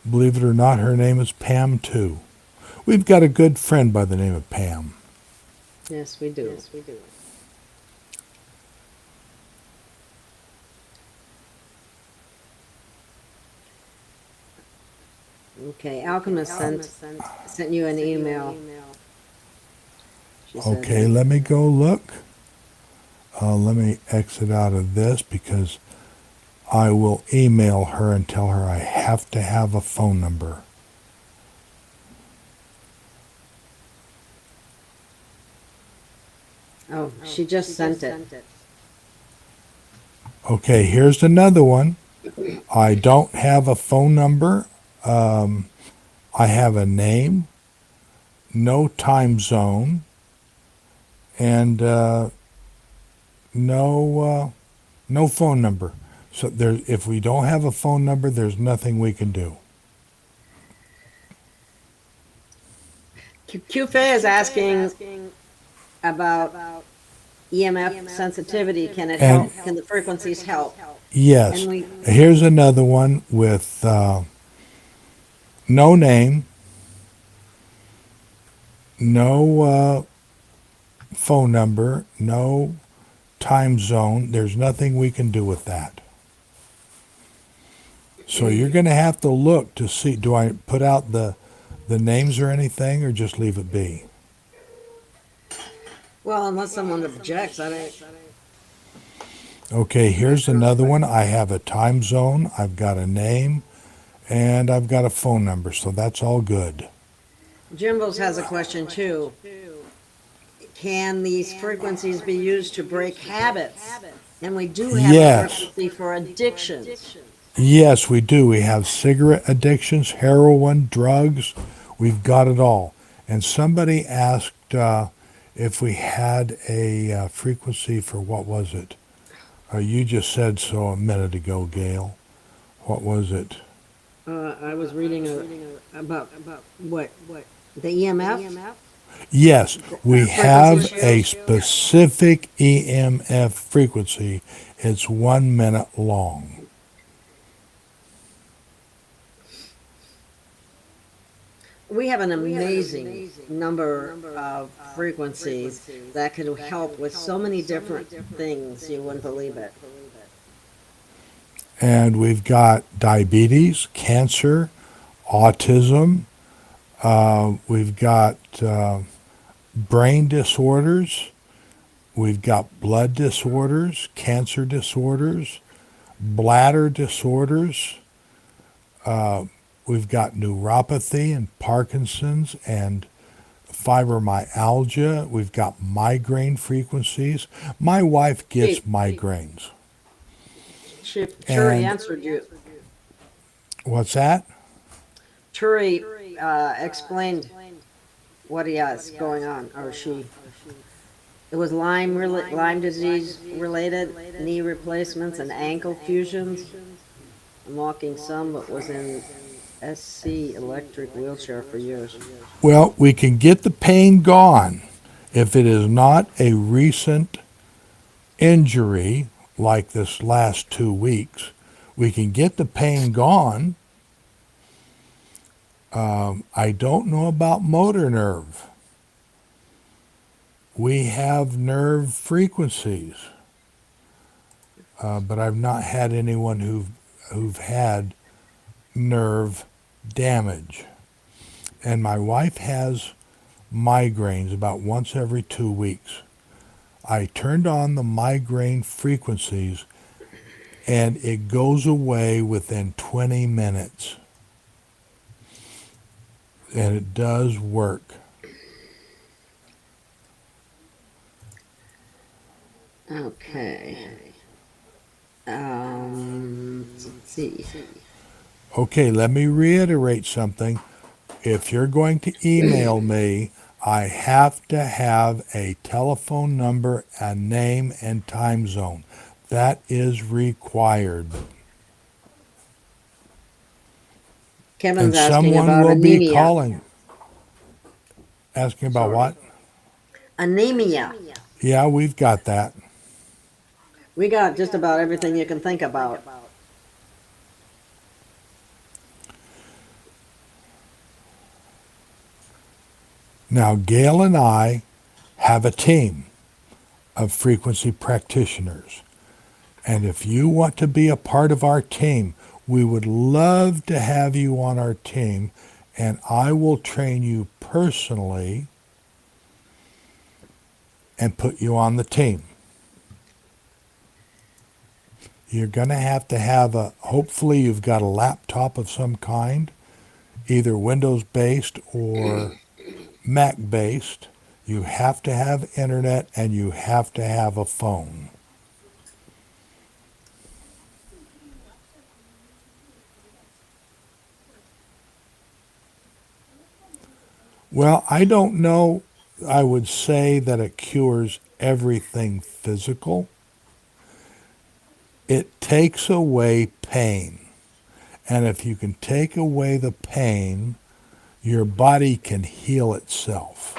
S3: Believe it or not, her name is Pam too. We've got a good friend by the name of Pam.
S2: Yes, we do. Yes, we do. Okay, Alchemist sent you an email. She said,
S3: Okay, let me go look. Let me exit out of this because I will email her and tell her I have to have a phone number.
S2: oh, she just sent it.
S3: Okay, here's another one. I don't have a phone number. I have a name, no time zone, and no phone number. So there, if we don't have a phone number, there's nothing we can do.
S2: QFA is asking about EMF sensitivity. Can it help? Can the frequencies help?
S3: Yes.
S2: And we,
S3: Here's another one with no name, no phone number, no time zone. There's nothing we can do with that. So you're going to have to look to see, do I put out the names or anything, or just leave it be?
S2: well, unless someone objects, I don't.
S3: Okay, here's another one. I have a time zone, I've got a name, and I've got a phone number, so that's all good.
S2: Jimbo's has a question too. Can these frequencies be used to break habits? And we do have
S3: Yes.
S2: a frequency for addictions.
S3: Yes, we do. We have cigarette addictions, heroin, drugs. We've got it all. And somebody asked if we had a frequency for, what was it? You just said so a minute ago, Gail. What was it?
S2: I was reading about what the EMF.
S3: Yes, we have
S2: frequency
S3: a
S2: shield?
S3: specific EMF frequency. It's 1 minute long.
S2: We have an amazing number of frequencies that could help with so many different things. You wouldn't believe it.
S3: And we've got diabetes, cancer, autism. We've got brain disorders. We've got blood disorders, cancer disorders, bladder disorders. We've got neuropathy and Parkinson's and fibromyalgia. We've got migraine frequencies. My wife gets migraines.
S2: Turi
S3: And
S2: answered you.
S3: what's that?
S2: Turi explained what he has going on, or she. It was Lyme disease related, knee replacements and ankle fusions. I'm walking some, but was in SC electric wheelchair for years.
S3: Well, we can get the pain gone if it is not a recent injury like this last 2 weeks. We can get the pain gone. I don't know about motor nerve. We have nerve frequencies, but I've not had anyone who've had nerve damage. And my wife has migraines about once every 2 weeks. I turned on the migraine frequencies and it goes away within 20 minutes. And it does work.
S2: Okay. Let's see.
S3: Okay, let me reiterate something. If you're going to email me, I have to have a telephone number, a name, and time zone. That is required.
S2: Kevin's
S3: And
S2: asking
S3: someone
S2: about
S3: will be
S2: anemia.
S3: calling. Asking about what?
S2: Anemia.
S3: Yeah, we've got that.
S2: We got just about everything you can think about.
S3: Now, Gail and I have a team of frequency practitioners. And if you want to be a part of our team, we would love to have you on our team, and I will train you personally and put you on the team. You're going to have hopefully you've got a laptop of some kind, either Windows-based or Mac-based. You have to have internet and you have to have a phone. Well, I don't know. I would say that it cures everything physical. It takes away pain. And if you can take away the pain, your body can heal itself.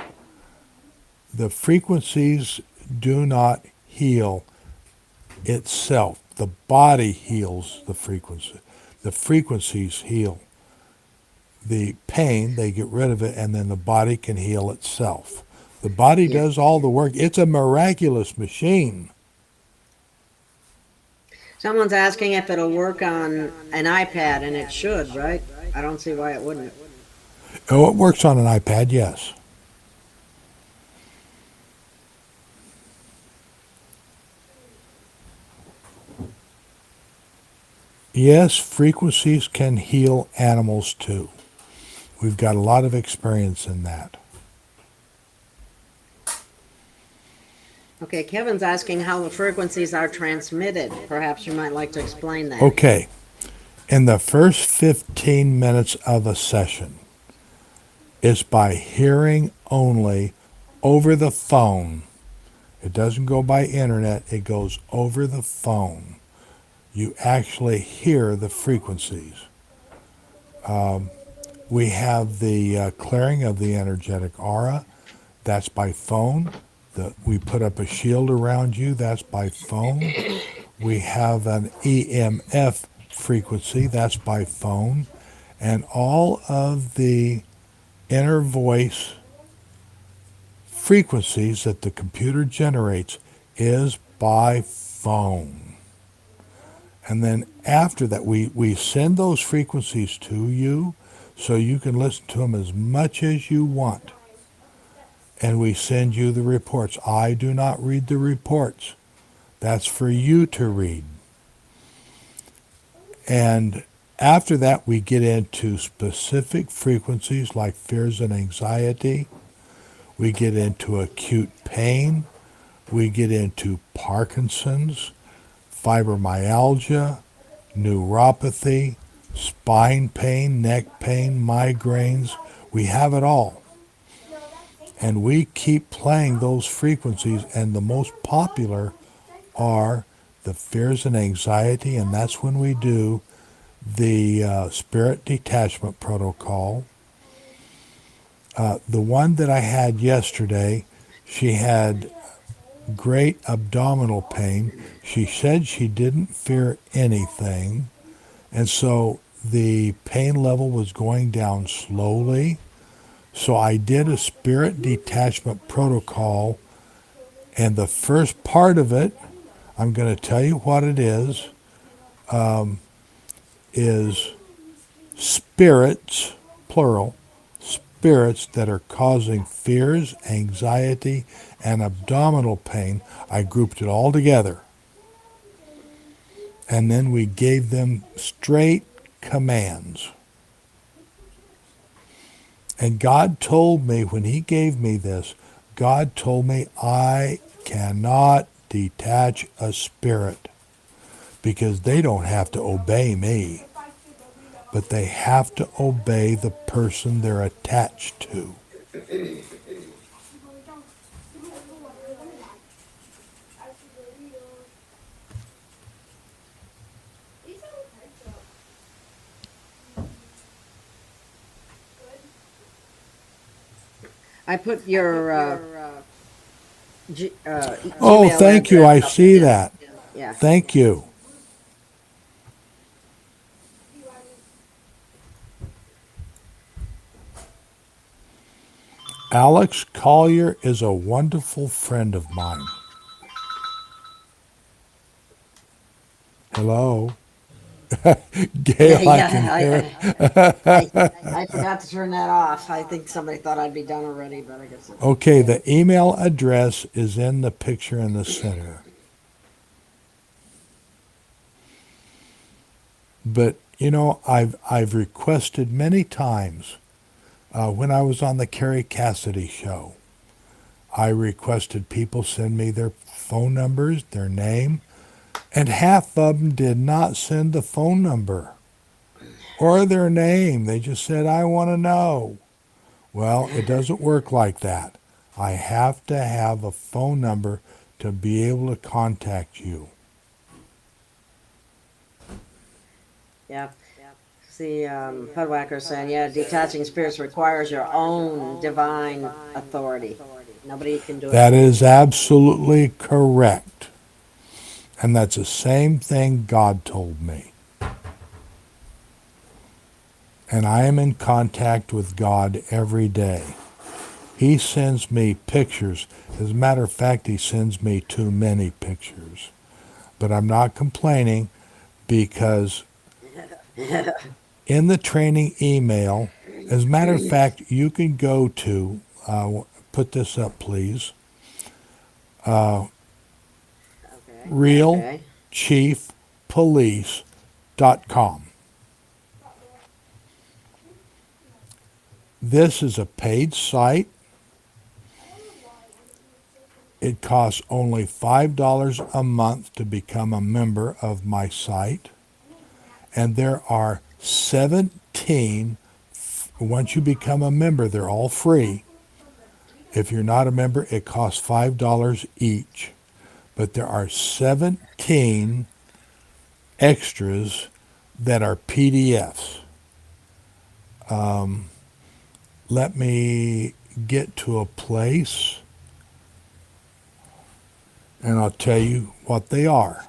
S3: The frequencies do not heal itself. The body heals the frequency. The frequencies heal the pain, they get rid of it, and then the body can heal itself. The body does all the work. It's a miraculous machine.
S2: Someone's asking if it'll work on an iPad, and it should, right? I don't see why it wouldn't.
S3: Oh, it works on an iPad, yes. Yes, frequencies can heal animals too. We've got a lot of experience in that.
S2: Okay, Kevin's asking how the frequencies are transmitted. Perhaps you might like to explain that.
S3: Okay. In the first 15 minutes of a session, it's by hearing only over the phone. It doesn't go by internet. It goes over the phone. You actually hear the frequencies. We have the clearing of the energetic aura. That's by phone. We put up a shield around you. That's by phone. We have an EMF frequency. That's by phone. And all of the inner voice frequencies that the computer generates is by phone. And then after that, we send those frequencies to you so you can listen to them as much as you want. and we send you the reports. I do not read the reports. That's for you to read. And after that, we get into specific frequencies like fears and anxiety. We get into acute pain. We get into Parkinson's, fibromyalgia, neuropathy, spine pain, neck pain, migraines. We have it all. And we keep playing those frequencies, and the most popular are the fears and anxiety, and that's when we do the spirit detachment protocol. The one that I had yesterday, she had great abdominal pain. She said she didn't fear anything, and so the pain level was going down slowly. So I did a spirit detachment protocol, and the first part of it, I'm going to tell you what it is spirits, plural, spirits that are causing fears, anxiety, and abdominal pain. I grouped it all together. And then we gave them straight commands. And God told me, when he gave me this, God told me I cannot detach a spirit because they don't have to obey me, but they have to obey the person they're attached to.
S2: I put your
S3: Oh,
S2: Gmail
S3: thank you. I
S2: address up
S3: see
S2: in-
S3: that.
S2: Yeah.
S3: Thank you. Alex Collier is a wonderful friend of mine. Hello. Gail, I can hear.
S2: I forgot to turn that off. I think somebody thought I'd be done already, but I guess not.
S3: Okay, the email address is in the picture in the center. But, you know, I've requested many times when I was on the Carrie Cassidy show, I requested people send me their phone numbers, their name, and half of them did not send the phone number or their name. They just said, I want to know. Well, it doesn't work like that. I have to have a phone number to be able to contact you.
S2: Yeah. See, Pudwhacker saying, yeah, detaching spirits requires your own divine authority. Nobody can do it.
S3: That is absolutely correct. And that's the same thing God told me. And I am in contact with God every day. He sends me pictures. As a matter of fact, he sends me too many pictures. But I'm not complaining because in the training email, as a matter of fact, you can go to, put this up please, realchiefpolice.com. This is a paid site. It costs only $5 a month to become a member of my site. And there are 17, once you become a member, they're all free. If you're not a member, it costs $5 each. But there are 17 extras that are PDFs. Let me get to a place and I'll tell you what they are.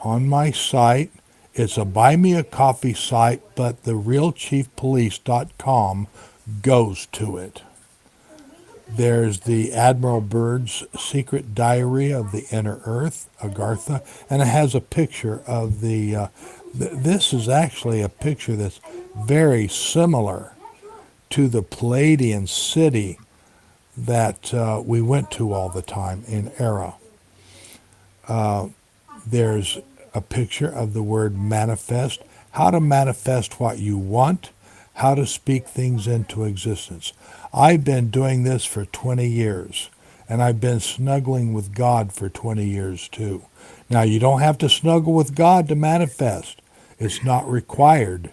S3: On my site, it's a buy me a coffee site, but the realchiefpolice.com goes to it. There's the Admiral Byrd's Secret Diary of the Inner Earth, Agartha, and it has a picture of the, this is actually a picture that's very similar to the Palladian city that we went to all the time in Era. There's a picture of the word manifest, how to manifest what you want, how to speak things into existence. I've been doing this for 20 years, and I've been snuggling with God for 20 years too. Now, you don't have to snuggle with God to manifest. It's not required.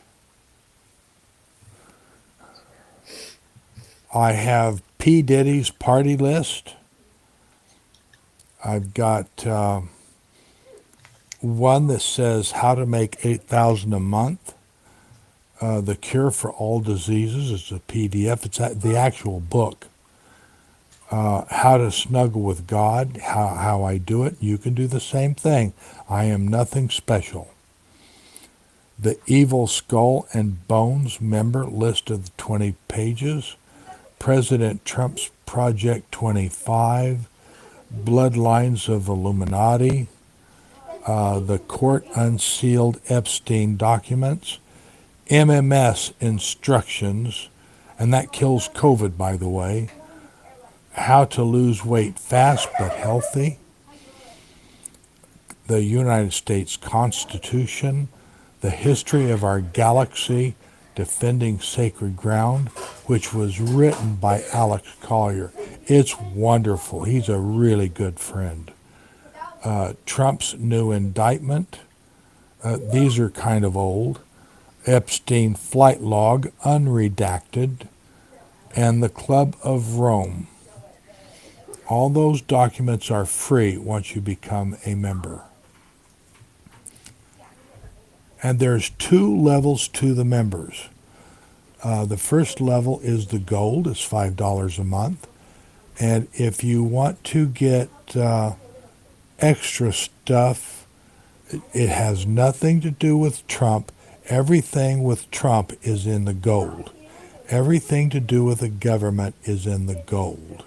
S3: I have P. Diddy's party list. I've got one that says how to make $8,000 a month. The Cure for All Diseases is a PDF. It's the actual book. How to Snuggle with God, how I do it. You can do the same thing. I am nothing special. The Evil Skull and Bones member list of the 20 pages. President Trump's Project 25. Bloodlines of Illuminati. The Court Unsealed Epstein Documents. MMS Instructions, and that kills COVID, by the way. How to Lose Weight Fast but Healthy. The United States Constitution. The History of Our Galaxy, Defending Sacred Ground, which was written by Alex Collier. It's wonderful. He's a really good friend. Trump's New Indictment. These are kind of old. Epstein Flight Log, Unredacted, and the Club of Rome. All those documents are free once you become a member. And there's 2 levels to the members. The first level is the gold. It's $5 a month. And if you want to get extra stuff, it has nothing to do with Trump. Everything with Trump is in the gold. Everything to do with the government is in the gold.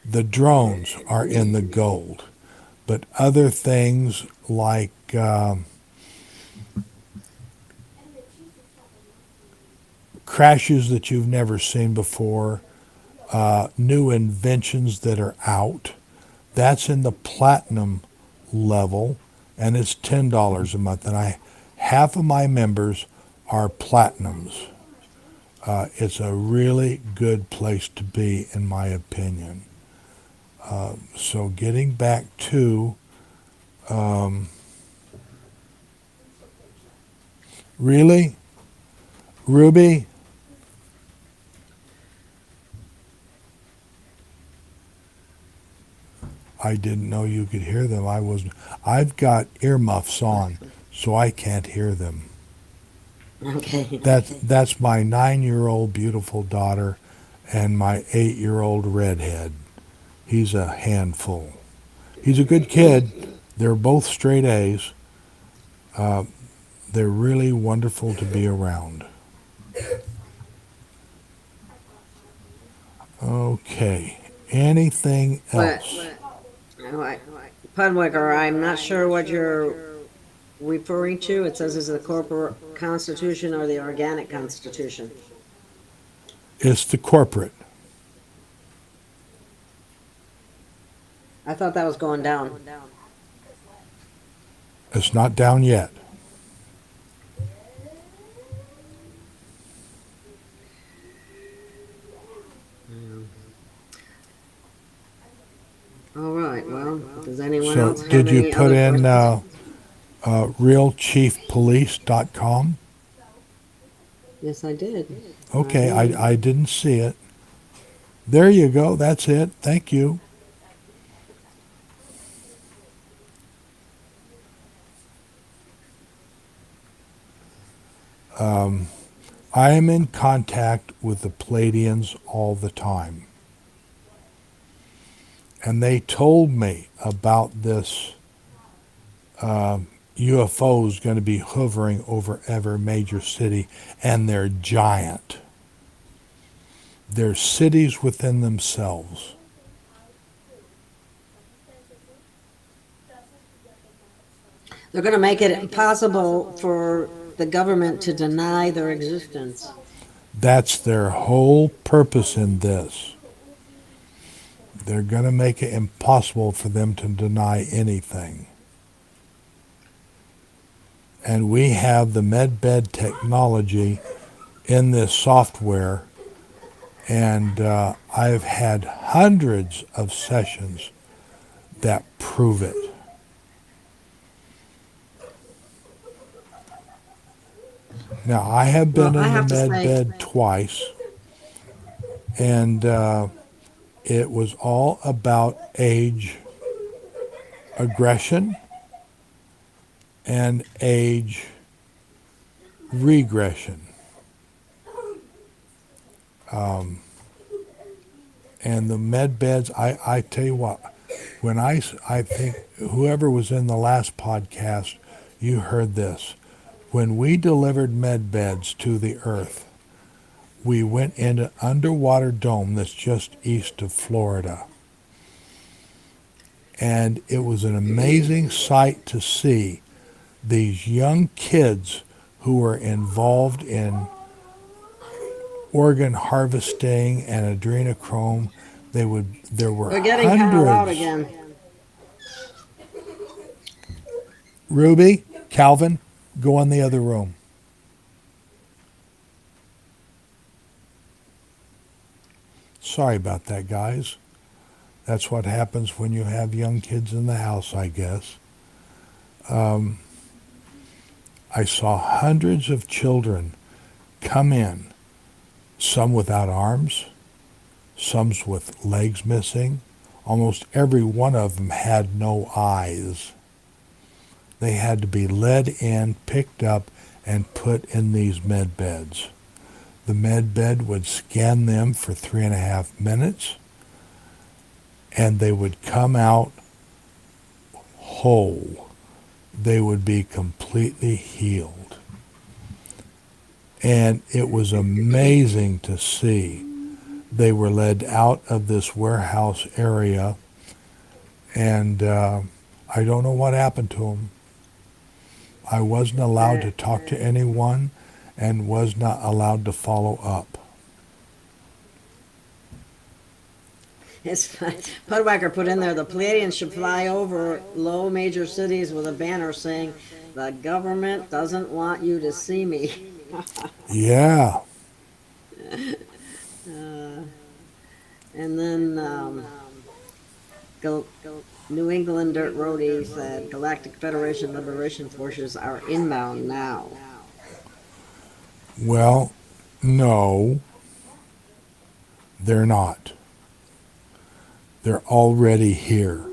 S3: The drones are in the gold. But other things like crashes that you've never seen before, new inventions that are out, that's in the platinum level, and it's $10 a month. And half of my members are platinums. It's a really good place to be, in my opinion. So getting back to really, Ruby, I didn't know you could hear them. I've got earmuffs on, so I can't hear them.
S2: Okay.
S3: That's my 9-year-old beautiful daughter and my 8-year-old redhead. He's a handful. He's a good kid. They're both straight A's. They're really wonderful to be around. Okay. Anything else?
S2: Pudwicker, I'm not sure what you're referring to. It says, is it the corporate constitution or the organic constitution?
S3: It's the corporate.
S2: I thought that was going down.
S3: It's not down yet.
S2: All right. Well, does anyone
S3: So
S2: else have
S3: did you
S2: any
S3: put
S2: other
S3: in
S2: questions?
S3: realchiefpolice.com?
S2: Yes, I did.
S3: Okay, I didn't see it. There you go. That's it. Thank you. I am in contact with the Palladians all the time. And they told me about this UFOs going to be hovering over every major city, and they're giant. They're cities within themselves.
S2: They're going to make it impossible for the government to deny their existence.
S3: That's their whole purpose in this. They're going to make it impossible for them to deny anything. And we have the Medbed technology in this software, and I've had hundreds of sessions that prove it. Now, I have been
S2: Well, I
S3: in
S2: have
S3: the
S2: to say,
S3: Medbed twice, and it was all about age aggression and age regression. And the med beds, I tell you what, when I think whoever was in the last podcast, you heard this. When we delivered med beds to the earth, we went in an underwater dome that's just east of Florida. And it was an amazing sight to see these young kids who were involved in organ harvesting and adrenochrome. There were
S2: we're getting kind of loud
S3: hundreds.
S2: again.
S3: Ruby, Calvin, go in the other room. Sorry about that, guys. That's what happens when you have young kids in the house, I guess. I saw hundreds of children come in, some without arms, some with legs missing. Almost every one of them had no eyes. They had to be led in, picked up, and put in these med beds. The med bed would scan them for 3.5 minutes, and they would come out whole. They would be completely healed. And it was amazing to see. They were led out of this warehouse area, and I don't know what happened to them. I wasn't allowed to talk to anyone and was not allowed to follow up.
S2: It's Pudwacker put in there, the Pleiadians should fly over low major cities with a banner saying, "The government doesn't want you to see me."
S3: Yeah.
S2: And then New England Dirt Roadie said, Galactic Federation Liberation Forces are inbound now.
S3: Well, no, they're not. They're already here.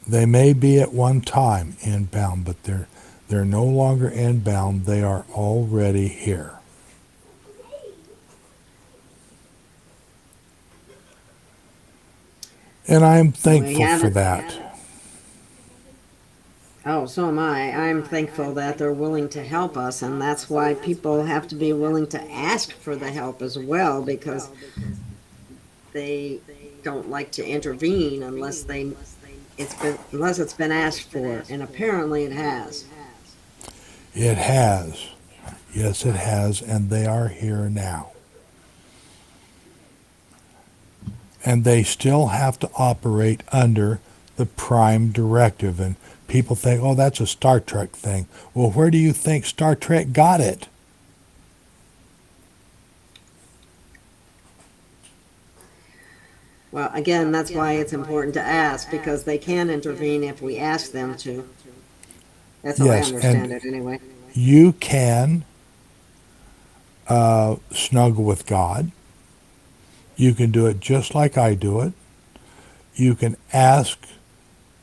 S3: They may be at one time inbound, but they're no longer inbound. They are already here. And I am thankful for that.
S2: Oh, so am I. I'm thankful that they're willing to help us, and that's why people have to be willing to ask for the help as well, because they don't like to intervene unless it's been asked for, and apparently it has.
S3: It has. Yes, it has, and they are here now. And they still have to operate under the Prime Directive. And people think, oh, that's a Star Trek thing. Well, where do you think Star Trek got it?
S2: Well, again, that's why it's important to ask, because they can intervene if we ask them to. That's how I understand it anyway.
S3: You can snuggle with God. You can do it just like I do it. You can ask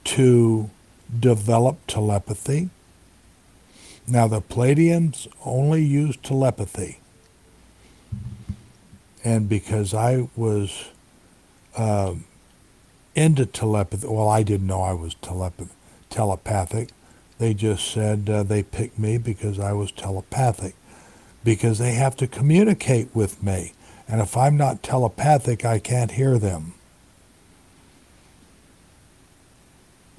S3: to develop telepathy. Now, the Palladians only use telepathy. And because I was into telepathy, well, I didn't know I was telepathic. They just said they picked me because I was telepathic. Because they have to communicate with me. And if I'm not telepathic, I can't hear them.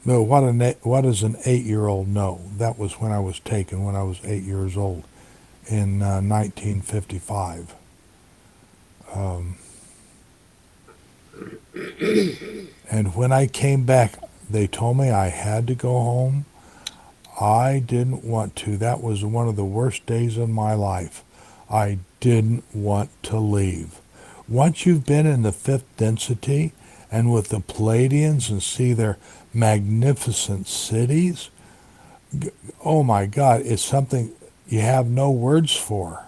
S3: No, what does an 8-year-old know? That was when I was taken, when I was 8 years old, in 1955. And when I came back, they told me I had to go home. I didn't want to. That was one of the worst days of my life. I didn't want to leave. Once you've been in the fifth density and with the Palladians and see their magnificent cities, oh my God, it's something you have no words for.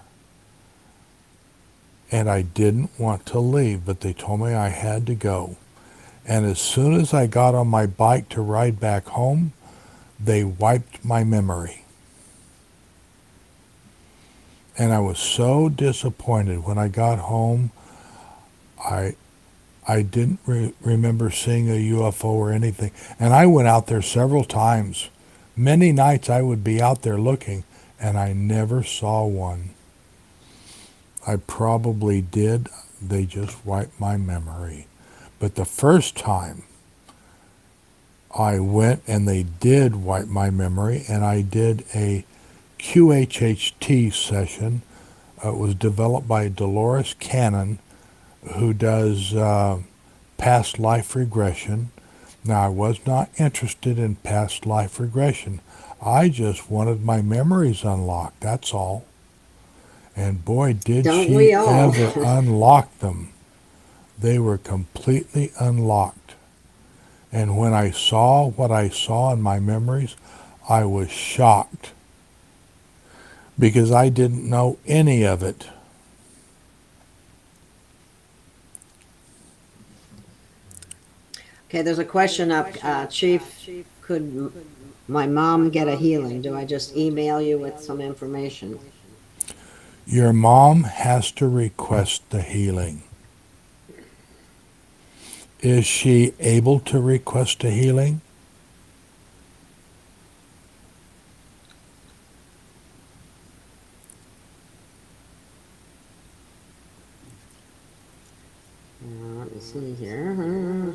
S3: And I didn't want to leave, but they told me I had to go. And as soon as I got on my bike to ride back home, they wiped my memory. And I was so disappointed when I got home. I didn't remember seeing a UFO or anything. And I went out there several times. Many nights I would be out there looking, and I never saw one. I probably did. They just wiped my memory. But the first time I went and they did wipe my memory, and I did a QHHT session. It was developed by Dolores Cannon, who does past life regression. Now, I was not interested in past life regression. I just wanted my memories unlocked, that's all. And boy, did
S2: Don't
S3: she
S2: we all?
S3: ever unlock them. They were completely unlocked. And when I saw what I saw in my memories, I was shocked because I didn't know any of it.
S2: Okay, there's a question up, Chief. Could my mom get a healing? Do I just email you with some information?
S3: Your mom has to request the healing. Is she able to request a healing?
S2: Let me see here.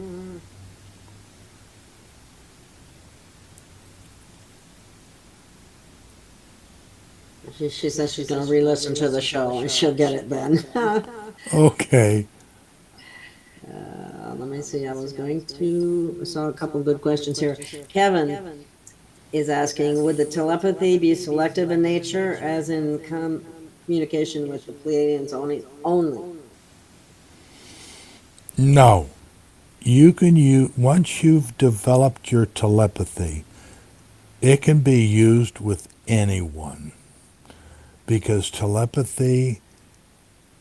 S2: She says she's going to re-listen to the show and she'll get it then.
S3: Okay.
S2: Let me see. I saw a couple good questions here. Kevin is asking, would the telepathy be selective in nature, as in communication with the Pleiadians only?
S3: No. Once you've developed your telepathy, it can be used with anyone. Because telepathy,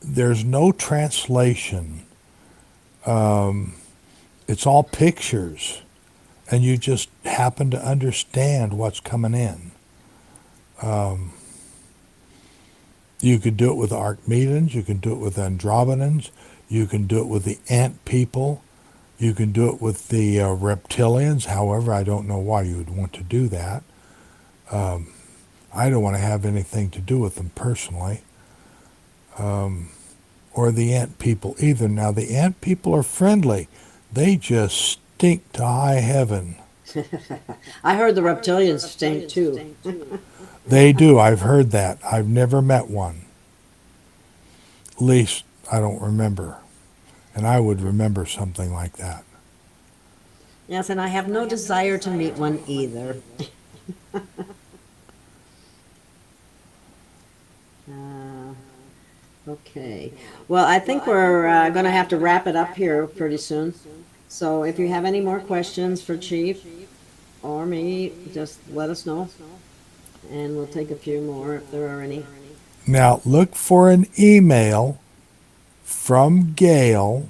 S3: there's no translation. It's all pictures, and you just happen to understand what's coming in. You could do it with Archimedes, you can do it with Andromedans, you can do it with the ant people, you can do it with the reptilians. However, I don't know why you would want to do that. I don't want to have anything to do with them personally. Or the ant people either. Now, the ant people are friendly. They just stink to high heaven.
S2: I heard the reptilians stink too.
S3: They do. I've heard that. I've never met one. At least I don't remember. And I would remember something like that.
S2: Yes, and I have no desire to meet one either. Okay. Well, I think we're going to have to wrap it up here pretty soon. So if you have any more questions for Chief or me, just let us know. And we'll take a few more if there are any.
S3: Now, look for an email from Gail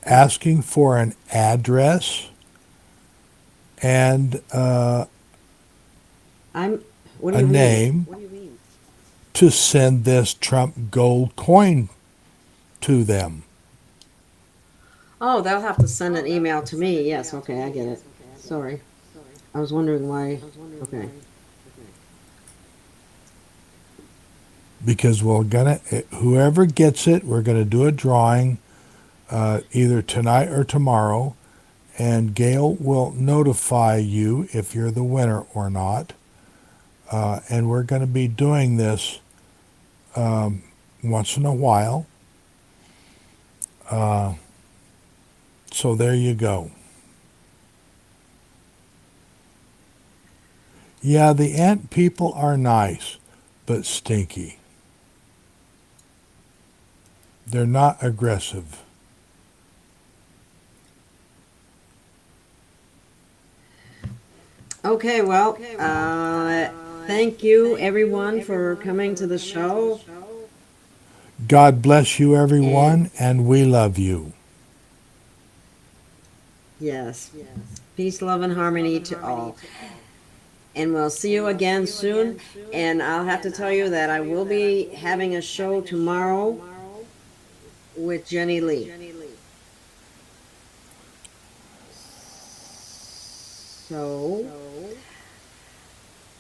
S3: asking for an address and
S2: What do
S3: a
S2: you mean?
S3: name
S2: What do you mean?
S3: to send this Trump gold coin to them.
S2: Oh, they'll have to send an email to me. Yes, okay, I get it. Sorry. I was wondering why. Okay.
S3: Because whoever gets it, we're gonna do a drawing either tonight or tomorrow, and Gail will notify you if you're the winner or not. And we're going to be doing this once in a while. So there you go. Yeah, the ant people are nice, but stinky. They're not aggressive.
S2: Okay, well, thank you everyone for coming to the show.
S3: God bless you, everyone, and we love you.
S2: Yes. Peace, love, and harmony to all. And we'll see you again soon. And I'll have to tell you that I will be having a show tomorrow with Jenny Lee. So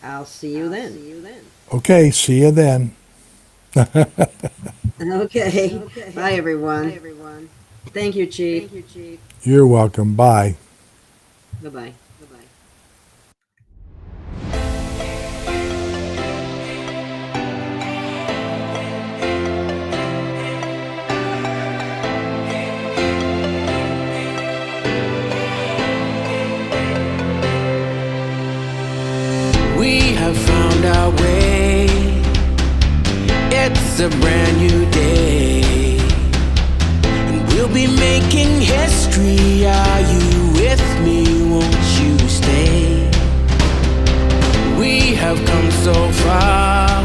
S2: I'll see you then.
S3: Okay, see you then.
S2: Okay. Bye, everyone. Thank you, Chief.
S3: You're welcome. Bye.
S2: Bye-bye.
S1: We have found our way. It's a brand new day, and we'll be making history. Are you with me? Won't you stay? We have come so far.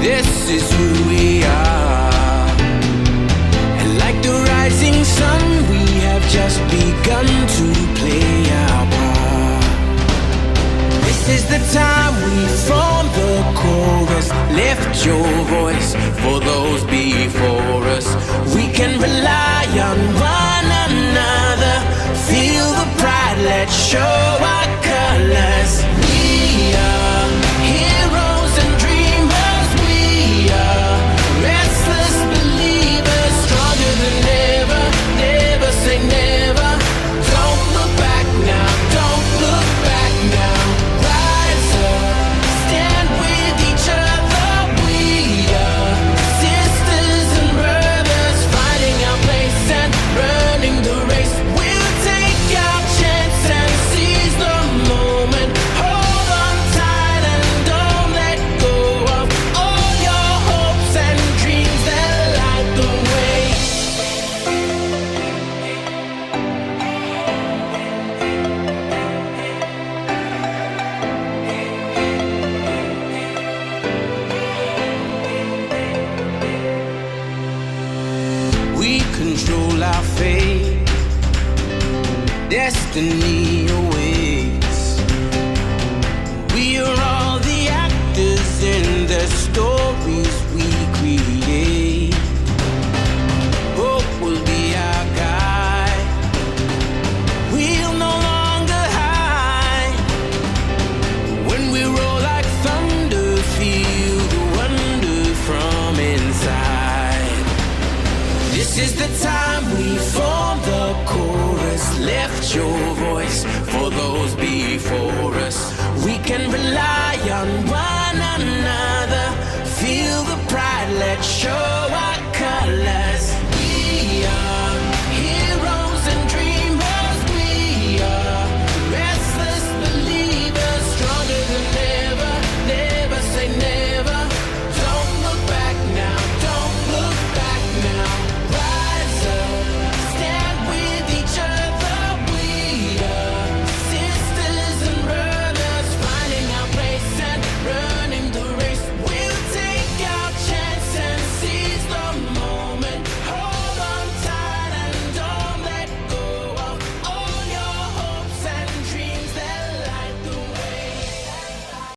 S1: This is who we are, and like the rising sun, we have just begun to play our part. This is the time we form the chorus. Lift your voice for those before us. We can rely on one another. Feel the pride, let's show our colors. We are heroes and dreamers. We are restless believers, stronger than ever. Never say never. Don't look back now, don't look back now. Rise up, stand with each other. We are sisters and brothers, finding our place and running the race. We'll take our chance and seize the moment. Hold on tight and don't let go of all your hopes and dreams that light the way. We control our fate. Destiny awaits. We are all the actors in the stories we create. Hope will be our guide. We'll no longer hide. When we roll like thunder, feel the wonder from inside. This is the time we form the chorus. Lift your voice for those before us. We can rely on one another. Feel the pride, let's show